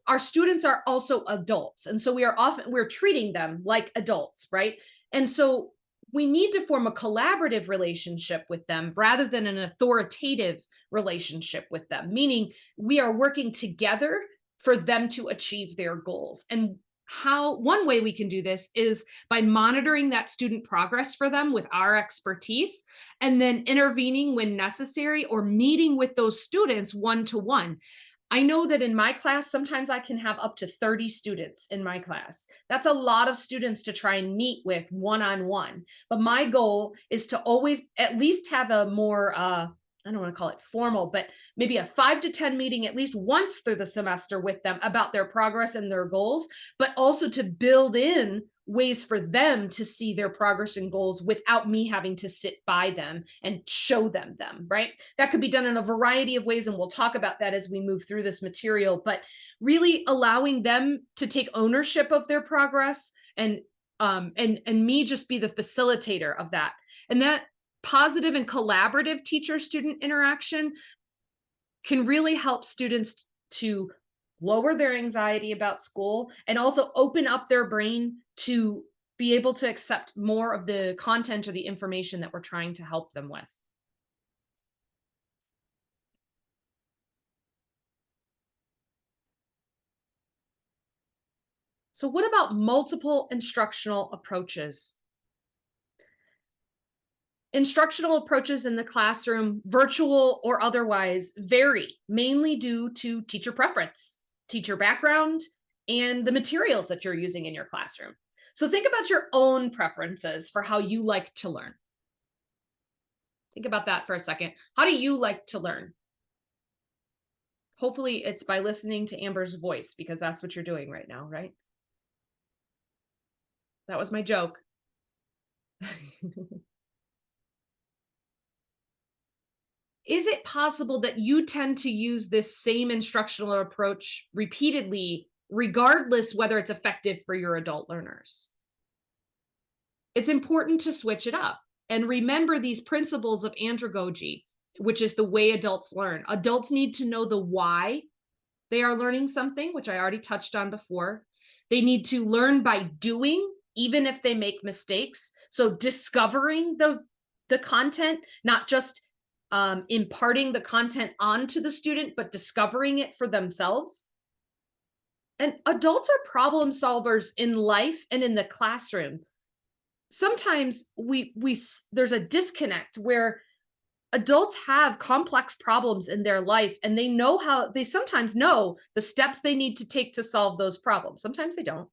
our students are also adults. And so we're treating them like adults, right? And so we need to form a collaborative relationship with them rather than an authoritative relationship with them, meaning we are working together for them to achieve their goals. And one way we can do this is by monitoring that student progress for them with our expertise, and then intervening when necessary or meeting with those students one-to-one. I know that in my class, sometimes I can have up to 30 students in my class. That's a lot of students to try and meet with one-on-one. But my goal is to always at least have a more, I don't want to call it formal, but maybe a 5 to 10 meeting at least once through the semester with them about their progress and their goals, but also to build in ways for them to see their progress and goals without me having to sit by them and show them, right? That could be done in a variety of ways, and we'll talk about that as we move through this material, but really allowing them to take ownership of their progress, and me just be the facilitator of that. And that positive and collaborative teacher-student interaction can really help students to lower their anxiety about school and also open up their brain to be able to accept more of the content or the information that we're trying to help them with. So what about multiple instructional approaches? Instructional approaches in the classroom, virtual or otherwise, vary mainly due to teacher preference, teacher background, and the materials that you're using in your classroom. So think about your own preferences for how you like to learn. Think about that for a second. How do you like to learn? Hopefully it's by listening to Amber's voice, because that's what you're doing right now, right? That was my joke. Is it possible that you tend to use this same instructional approach repeatedly, regardless whether it's effective for your adult learners? It's important to switch it up and remember these principles of andragogy, which is the way adults learn. Adults need to know the why they are learning something, which I already touched on before. They need to learn by doing, even if they make mistakes. So discovering the content, not just imparting the content onto the student, but discovering it for themselves. And adults are problem solvers in life and in the classroom. Sometimes there's a disconnect where adults have complex problems in their life, and they sometimes know the steps they need to take to solve those problems. Sometimes they don't.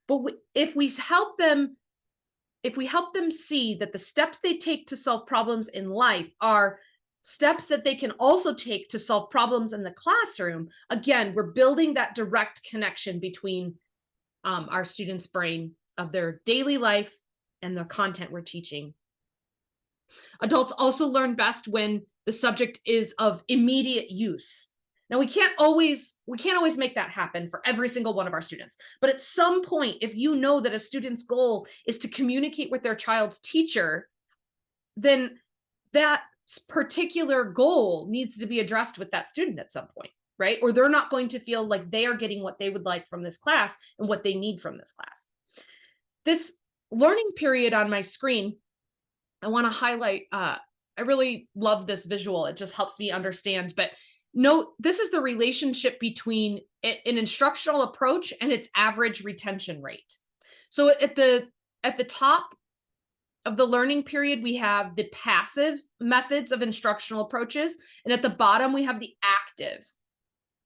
But if we help them see that the steps they take to solve problems in life are steps that they can also take to solve problems in the classroom, again, we're building that direct connection between our students' brain of their daily life and the content we're teaching. Adults also learn best when the subject is of immediate use. Now we can't always make that happen for every single one of our students. But at some point, if you know that a student's goal is to communicate with their child's teacher, then that particular goal needs to be addressed with that student at some point, right? Or they're not going to feel like they are getting what they would like from this class and what they need from this class. This learning period on my screen, I want to highlight, I really love this visual. It just helps me understand. But note, this is the relationship between an instructional approach and its average retention rate. So at the top of the learning period, we have the passive methods of instructional approaches. And at the bottom, we have the active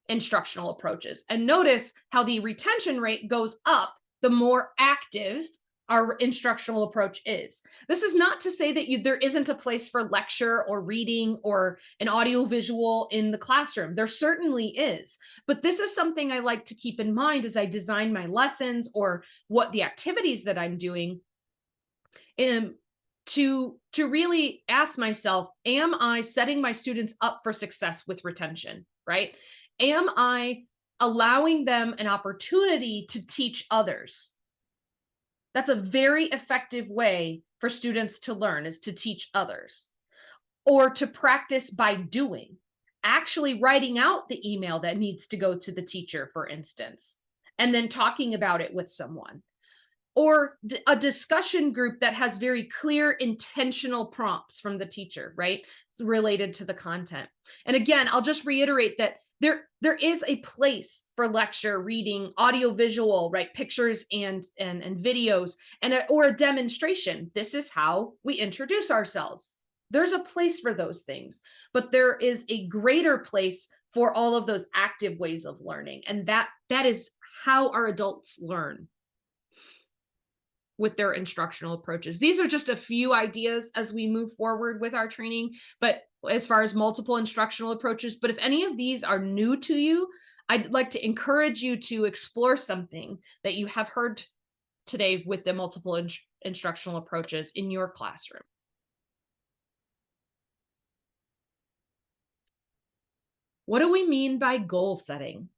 instructional approaches. And notice how the retention rate goes up the more active our instructional approach is. This is not to say that there isn't a place for lecture or reading or an audio visual in the classroom. There certainly is. But this is something I like to keep in mind as I design my lessons or what the activities that I'm doing, to really ask myself, am I setting my students up for success with retention, right? Am I allowing them an opportunity to teach others? That's a very effective way for students to learn, is to teach others, or to practice by doing, actually writing out the email that needs to go to the teacher, for instance, and then talking about it with someone, or a discussion group that has very clear intentional prompts from the teacher, right? It's related to the content. And again, I'll just reiterate that there is a place for lecture, reading, audio visual, right? Pictures and videos, or a demonstration. This is how we introduce ourselves. There's a place for those things, but there is a greater place for all of those active ways of learning. And that is how our adults learn with their instructional approaches. These are just a few ideas as we move forward with our training, but as far as multiple instructional approaches. But if any of these are new to you, I'd like to encourage you to explore something that you have heard today with the multiple instructional approaches in your classroom. What do we mean by goal setting?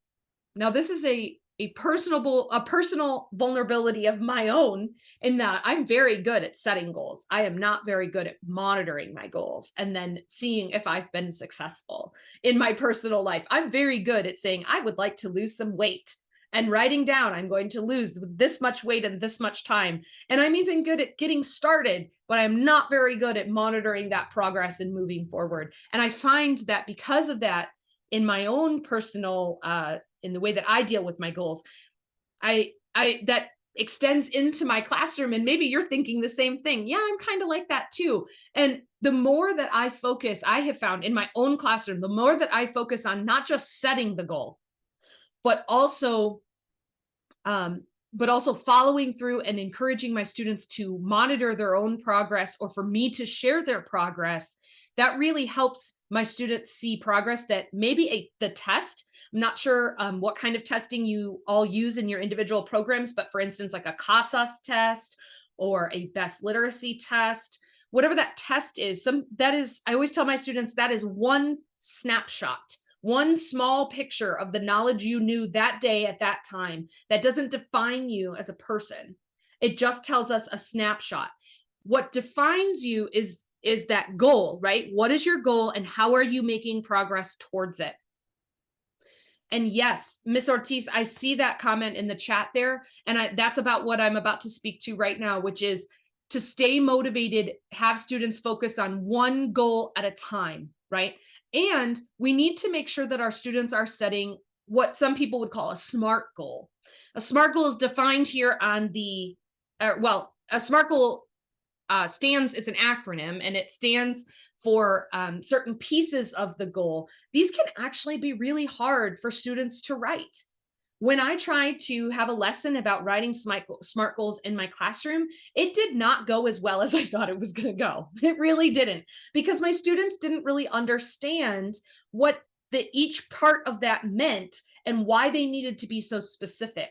Now, this is a personal vulnerability of my own, in that I'm very good at setting goals. I am not very good at monitoring my goals and then seeing if I've been successful in my personal life. I'm very good at saying, I would like to lose some weight, and writing down, I'm going to lose this much weight in this much time. And I'm even good at getting started, but I'm not very good at monitoring that progress and moving forward. And I find that because of that, in my own personal, in the way that I deal with my goals, I that extends into my classroom, and maybe you're thinking the same thing. Yeah, I'm kind of like that too. And the more that I focus, I have found in my own classroom, the more that I focus on not just setting the goal, but also following through and encouraging my students to monitor their own progress, or for me to share their progress, that really helps my students see progress that maybe the test. I'm not sure what kind of testing you all use in your individual programs, but for instance, like a CASAS test or a best literacy test, whatever that test is, I always tell my students that is one snapshot, one small picture of the knowledge you knew that day at that time. That doesn't define you as a person. It just tells us a snapshot. What defines you is that goal, right? What is your goal and how are you making progress towards it? And yes, Miss Ortiz, I see that comment in the chat there. And that's about what I'm about to speak to right now, which is to stay motivated, have students focus on one goal at a time, right? And we need to make sure that our students are setting what some people would call a SMART goal. A SMART goal is defined here on the, a SMART goal it's an acronym, and it stands for certain pieces of the goal. These can actually be really hard for students to write. When I tried to have a lesson about writing SMART goals in my classroom, it did not go as well as I thought it was going to go. It really didn't, because my students didn't really understand what each part of that meant and why they needed to be so specific.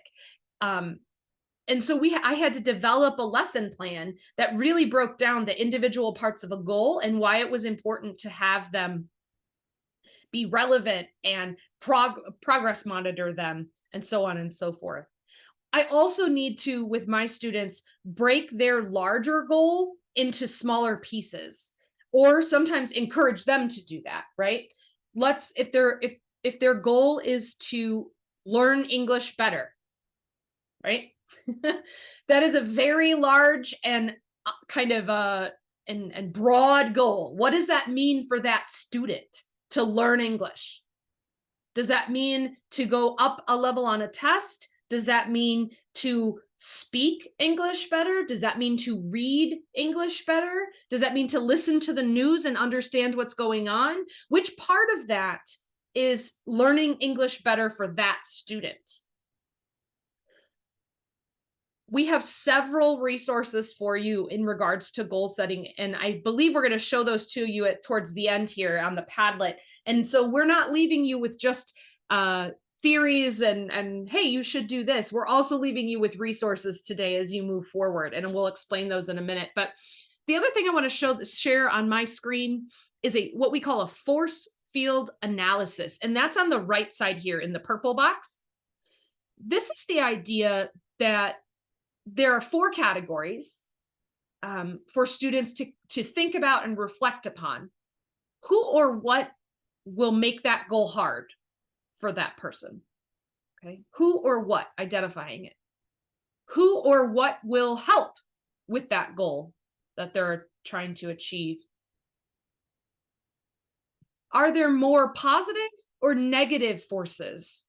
And so I had to develop a lesson plan that really broke down the individual parts of a goal and why it was important to have them be relevant and progress monitor them, and so on and so forth. I also need to, with my students, break their larger goal into smaller pieces, or sometimes encourage them to do that, right? If their goal is to learn English better, right? That is a very large and kind of and broad goal. What does that mean for that student to learn English? Does that mean to go up a level on a test? Does that mean to speak English better? Does that mean to read English better? Does that mean to listen to the news and understand what's going on? Which part of that is learning English better for that student? We have several resources for you in regards to goal setting, and I believe we're going to show those to you towards the end here on the Padlet. And so we're not leaving you with just theories and hey, you should do this. We're also leaving you with resources today as you move forward, and we'll explain those in a minute. But the other thing I want to share on my screen is what we call a force field analysis, and that's on the right side here in the purple box. This is the idea that there are 4 categories for students to think about and reflect upon. Who or what will make that goal hard for that person? Okay, who or what, identifying it. Who or what will help with that goal that they're trying to achieve? Are there more positive or negative forces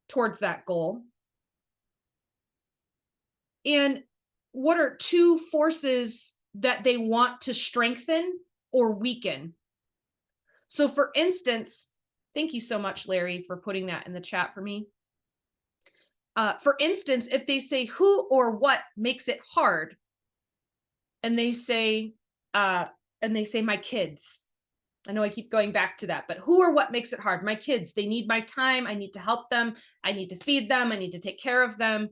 towards that goal? And what are 2 forces that they want to strengthen or weaken? So for instance, thank you so much, Larry, for putting that in the chat for me. For instance, if they say who or what makes it hard, and they say my kids. I know I keep going back to that, but who or what makes it hard? My kids, they need my time. I need to help them. I need to feed them. I need to take care of them.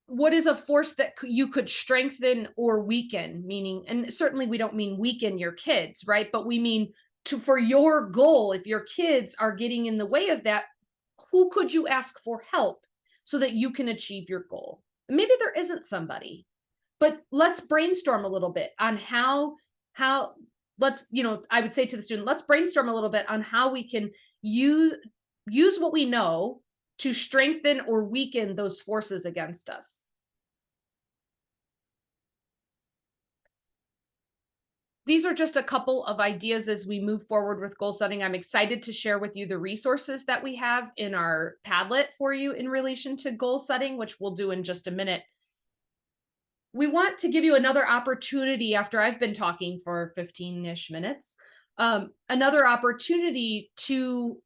What is a force that you could strengthen or weaken? Meaning, and certainly we don't mean weaken your kids, right? But we mean for your goal, if your kids are getting in the way of that, who could you ask for help so that you can achieve your goal? Maybe there isn't somebody, but let's brainstorm a little bit on how let's, I would say to the student, let's brainstorm a little bit on how we can use what we know to strengthen or weaken those forces against us. these are just a couple of ideas as we move forward with goal setting. I'm excited to share with you the resources that we have in our Padlet for you in relation to goal setting, which we'll do in just a minute. We want to give you another opportunity after I've been talking for 15-ish minutes, another opportunity to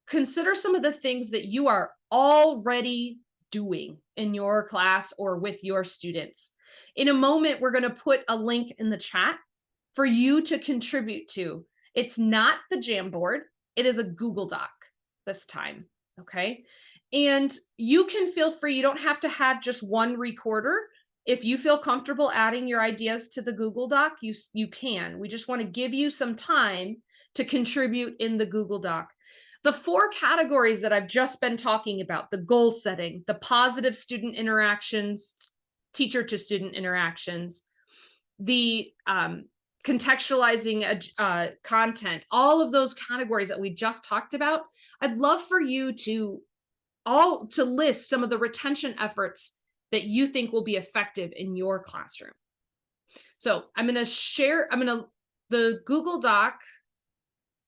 consider some of the things that you are already doing in your class or with your students. In a moment, we're going to put a link in the chat for you to contribute to. It's not the Jamboard, it is a Google Doc this time, okay? And you can feel free, you don't have to have just one recorder. If you feel comfortable adding your ideas to the Google Doc, you can. We just want to give you some time to contribute in the Google Doc. The 4 categories that I've just been talking about, the goal setting, the positive student interactions, teacher to student interactions, the contextualizing content, all of those categories that we just talked about, I'd love for you to list some of the retention efforts that you think will be effective in your classroom. So I'm going to share, the Google Doc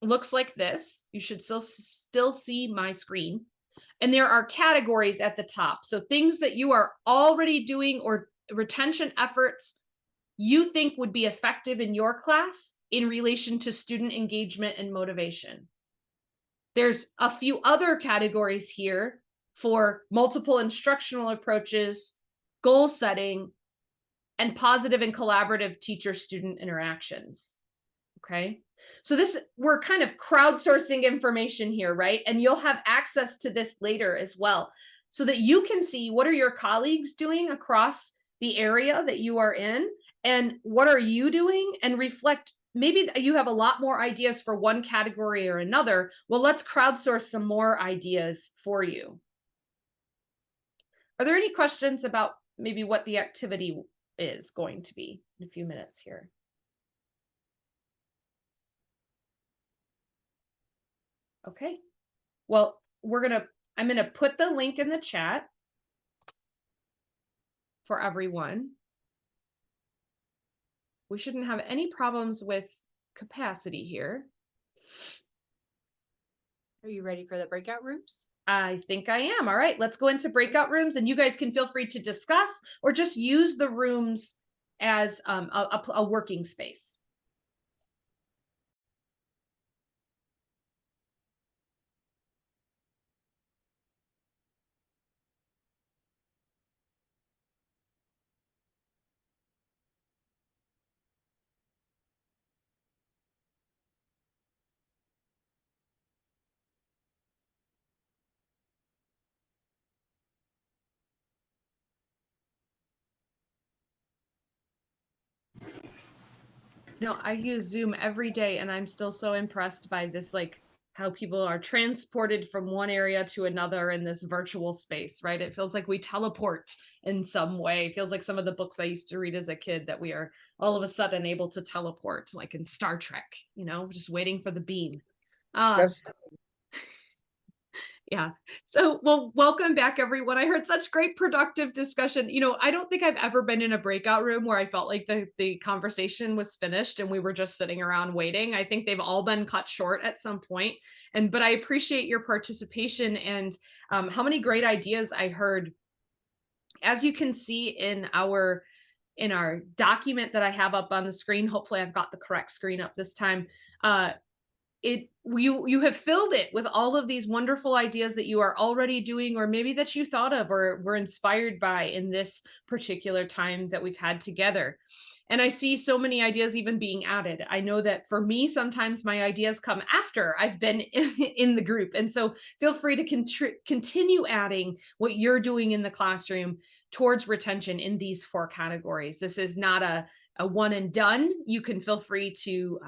looks like this. You should still see my screen. And there are categories at the top. So things that you are already doing or retention efforts you think would be effective in your class in relation to student engagement and motivation. There's a few other categories here for multiple instructional approaches, goal setting, and positive and collaborative teacher-student interactions. Okay, so we're kind of crowdsourcing information here, right? And you'll have access to this later as well, so that you can see what are your colleagues doing across the area that you are in, and what are you doing, and reflect. Maybe you have a lot more ideas for one category or another. Well, let's crowdsource some more ideas for you. Are there any questions about maybe what the activity is going to be in a few minutes here? Okay, well, I'm gonna put the link in the chat for everyone. We shouldn't have any problems with capacity here. Are you ready for the breakout rooms? I think I am. All right, let's go into breakout rooms, and you guys can feel free to discuss or just use the rooms as a working space. No, I use Zoom every day, and I'm still so impressed by this, like how people are transported from one area to another in this virtual space, right? It feels like we teleport in some way. It feels like some of the books I used to read as a kid that we are all of a sudden able to teleport, like in Star Trek, just waiting for the beam. That's Yeah. So, well, welcome back, everyone. I heard such great productive discussion. I don't think I've ever been in a breakout room where I felt like the conversation was finished and we were just sitting around waiting. I think they've all been cut short at some point. But I appreciate your participation and how many great ideas I heard. As you can see in our document that I have up on the screen, hopefully I've got the correct screen up this time. You have filled it with all of these wonderful ideas that you are already doing, or maybe that you thought of or were inspired by in this particular time that we've had together. And I see so many ideas even being added. I know that for me, sometimes my ideas come after I've been in the group. And so feel free to continue adding what you're doing in the classroom towards retention in these 4 categories. This is not a one and done. You can feel free to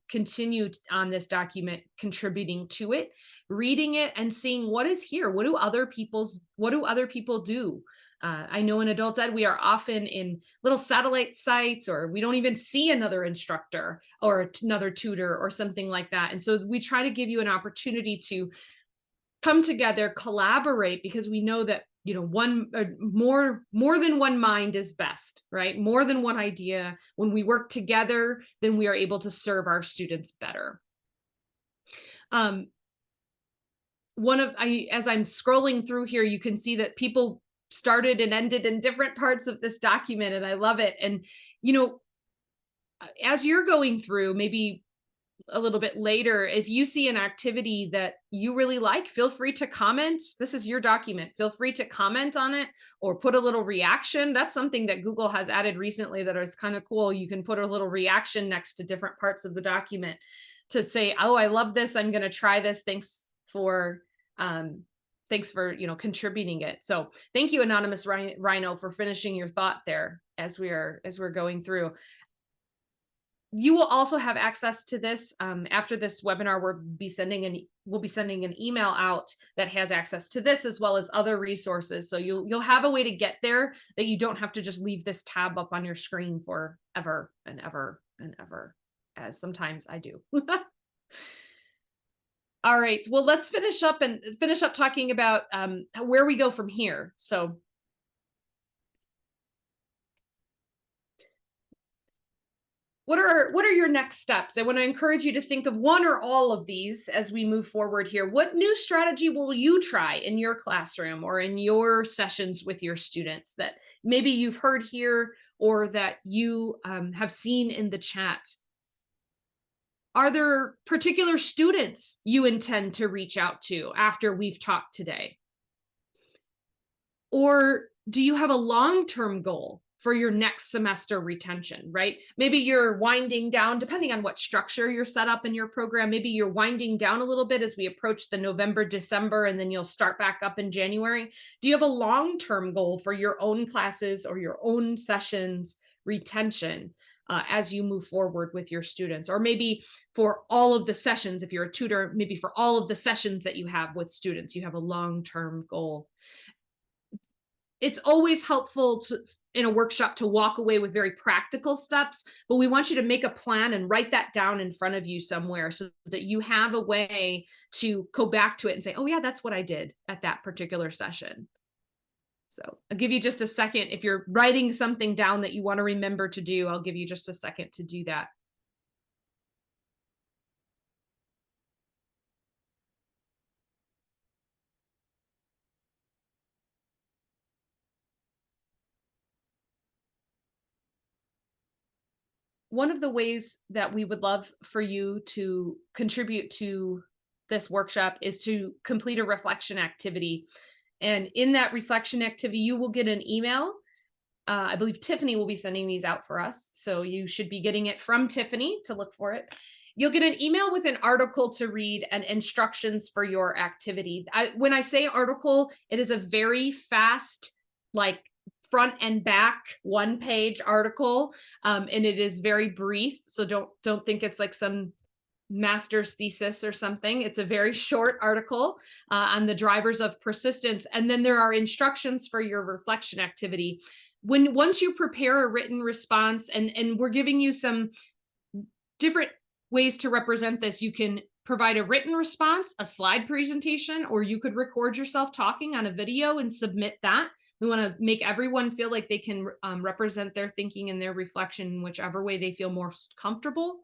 continue on this document, contributing to it, reading it, and seeing what is here. What do other people do? I know in adult ed, we are often in little satellite sites, or we don't even see another instructor or another tutor or something like that. And so we try to give you an opportunity to come together, collaborate, because we know that more than one mind is best, right? More than one idea. When we work together, then we are able to serve our students better. As I'm scrolling through here, you can see that people started and ended in different parts of this document, and I love it. And, as you're going through, maybe a little bit later, if you see an activity that you really like, feel free to comment. This is your document. Feel free to comment on it or put a little reaction. That's something that Google has added recently that is kind of cool. You can put a little reaction next to different parts of the document to say, oh, I love this. I'm going to try this. Thanks for contributing it. So thank you, Anonymous Rhino, for finishing your thought there as we're going through. You will also have access to this after this webinar. We'll be sending an email out that has access to this as well as other resources. So you'll have a way to get there that you don't have to just leave this tab up on your screen for ever and ever and ever, as sometimes I do. All right, well, let's finish up talking about where we go from here. So what are your next steps? I want to encourage you to think of one or all of these as we move forward here. What new strategy will you try in your classroom or in your sessions with your students that maybe you've heard here or that you have seen in the chat? Are there particular students you intend to reach out to after we've talked today? Or do you have a long-term goal for your next semester retention, right? Maybe you're winding down, depending on what structure you're set up in your program, maybe you're winding down a little bit as we approach the November, December, and then you'll start back up in January. Do you have a long-term goal for your own classes or your own sessions retention as you move forward with your students? Or maybe for all of the sessions, if you're a tutor, maybe for all of the sessions that you have with students, you have a long-term goal. It's always helpful in a workshop to walk away with very practical steps, but we want you to make a plan and write that down in front of you somewhere so that you have a way to go back to it and say, oh yeah, that's what I did at that particular session. So I'll give you just a second. If you're writing something down that you want to remember to do, I'll give you just a second to do that. One of the ways that we would love for you to contribute to this workshop is to complete a reflection activity. And in that reflection activity, you will get an email. I believe Tiffany will be sending these out for us. So you should be getting it from Tiffany to look for it. You'll get an email with an article to read and instructions for your activity. When I say article, it is a very fast, like front and back one-page article, and it is very brief. So don't think it's like some master's thesis or something. It's a very short article on the drivers of persistence. And then there are instructions for your reflection activity. Once you prepare a written response, and we're giving you some different ways to represent this, you can provide a written response, a slide presentation, or you could record yourself talking on a video and submit that. We want to make everyone feel like they can represent their thinking and their reflection in whichever way they feel most comfortable,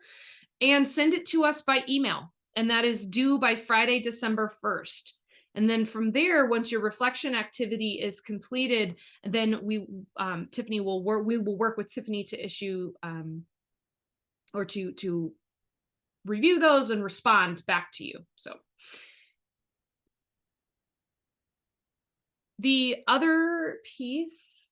and send it to us by email. And that is due by Friday, December 1st. And then from there, once your reflection activity is completed, then we will work with Tiffany to issue or to review those and respond back to you. So the other piece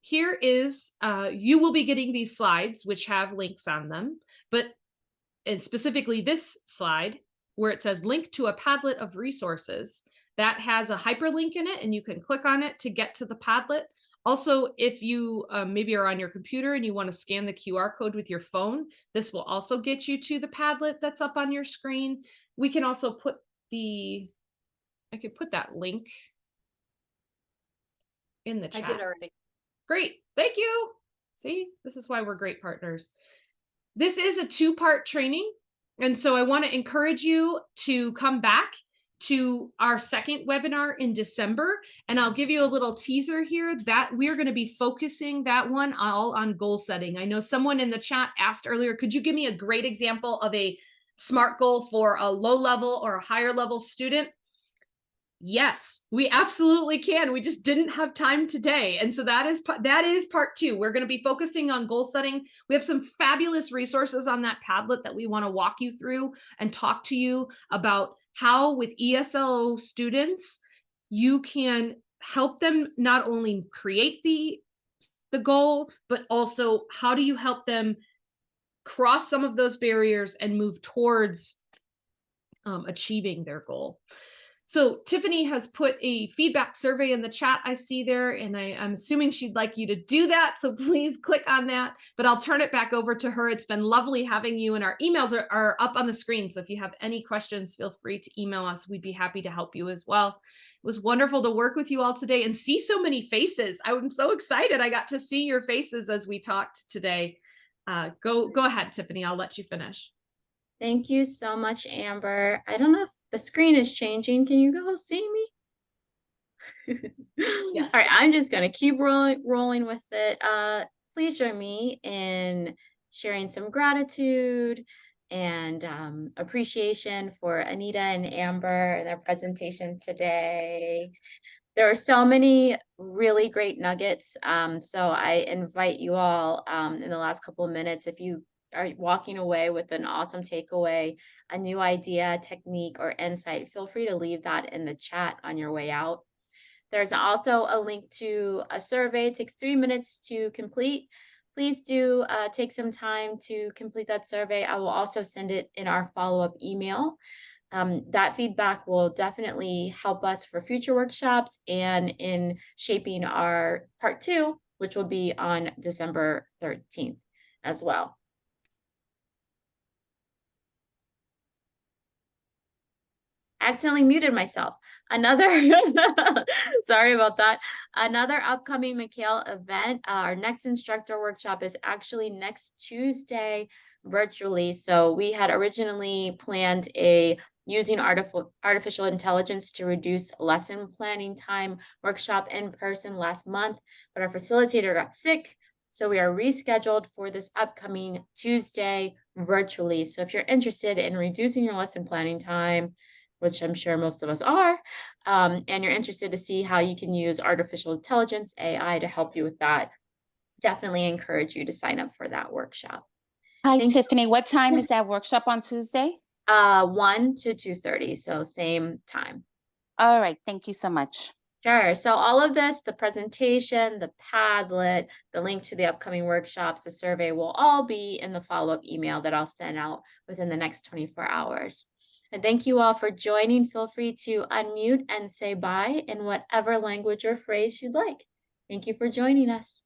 here is you will be getting these slides, which have links on them, but specifically this slide where it says link to a Padlet of resources, that has a hyperlink in it, and you can click on it to get to the Padlet. Also, if you maybe are on your computer and you want to scan the QR code with your phone, this will also get you to the Padlet that's up on your screen. We can also put I could put that link in the chat. I did already. Great, thank you. See, this is why we're great partners. This is a two-part training, and so I want to encourage you to come back to our second webinar in December. And I'll give you a little teaser here that we're going to be focusing that one all on goal setting. I know someone in the chat asked earlier, could you give me a great example of a SMART goal for a low level or a higher level student? Yes, we absolutely can. We just didn't have time today. And so that is part 2. We're going to be focusing on goal setting. We have some fabulous resources on that Padlet that we want to walk you through and talk to you about how with ESOL students, you can help them not only create the goal, but also how do you help them cross some of those barriers and move towards achieving their goal. So Tiffany has put a feedback survey in the chat I see there, and I'm assuming she'd like you to do that. So please click on that, but I'll turn it back over to her. It's been lovely having you, and our emails are up on the screen. So if you have any questions, feel free to email us. We'd be happy to help you as well. It was wonderful to work with you all today and see so many faces. I'm so excited I got to see your faces as we talked today. Go ahead, Tiffany. I'll let you finish. Thank you so much, Amber. I don't know if the screen is changing. Can you go see me? Yes. All right, I'm just going to keep rolling with it. Please join me in sharing some gratitude and appreciation for Anita and Amber and their presentation today. There are so many really great nuggets. So I invite you all in the last couple of minutes, if you are walking away with an awesome takeaway, a new idea, technique, or insight, feel free to leave that in the chat on your way out. There's also a link to a survey. It takes 3 minutes to complete. Please do take some time to complete that survey. I will also send it in our follow-up email. That feedback will definitely help us for future workshops and in shaping our part 2, which will be on December 13th as well. Accidentally muted myself. Sorry about that. Another upcoming McHale event, our next instructor workshop is actually next Tuesday virtually. So we had originally planned a using artificial intelligence to reduce lesson planning time workshop in person last month, but our facilitator got sick. So we are rescheduled for this upcoming Tuesday virtually. So if you're interested in reducing your lesson planning time, which I'm sure most of us are, and you're interested to see how you can use artificial intelligence, AI, to help you with that, definitely encourage you to sign up for that workshop. Hi, Tiffany. What time is that workshop on Tuesday? 1 to 2:30, so same time. All right. Thank you so much. Sure. So all of this, the presentation, the Padlet, the link to the upcoming workshops, the survey will all be in the follow-up email that I'll send out within the next 24 hours. And thank you all for joining. Feel free to unmute and say bye in whatever language or phrase you'd like. Thank you for joining us.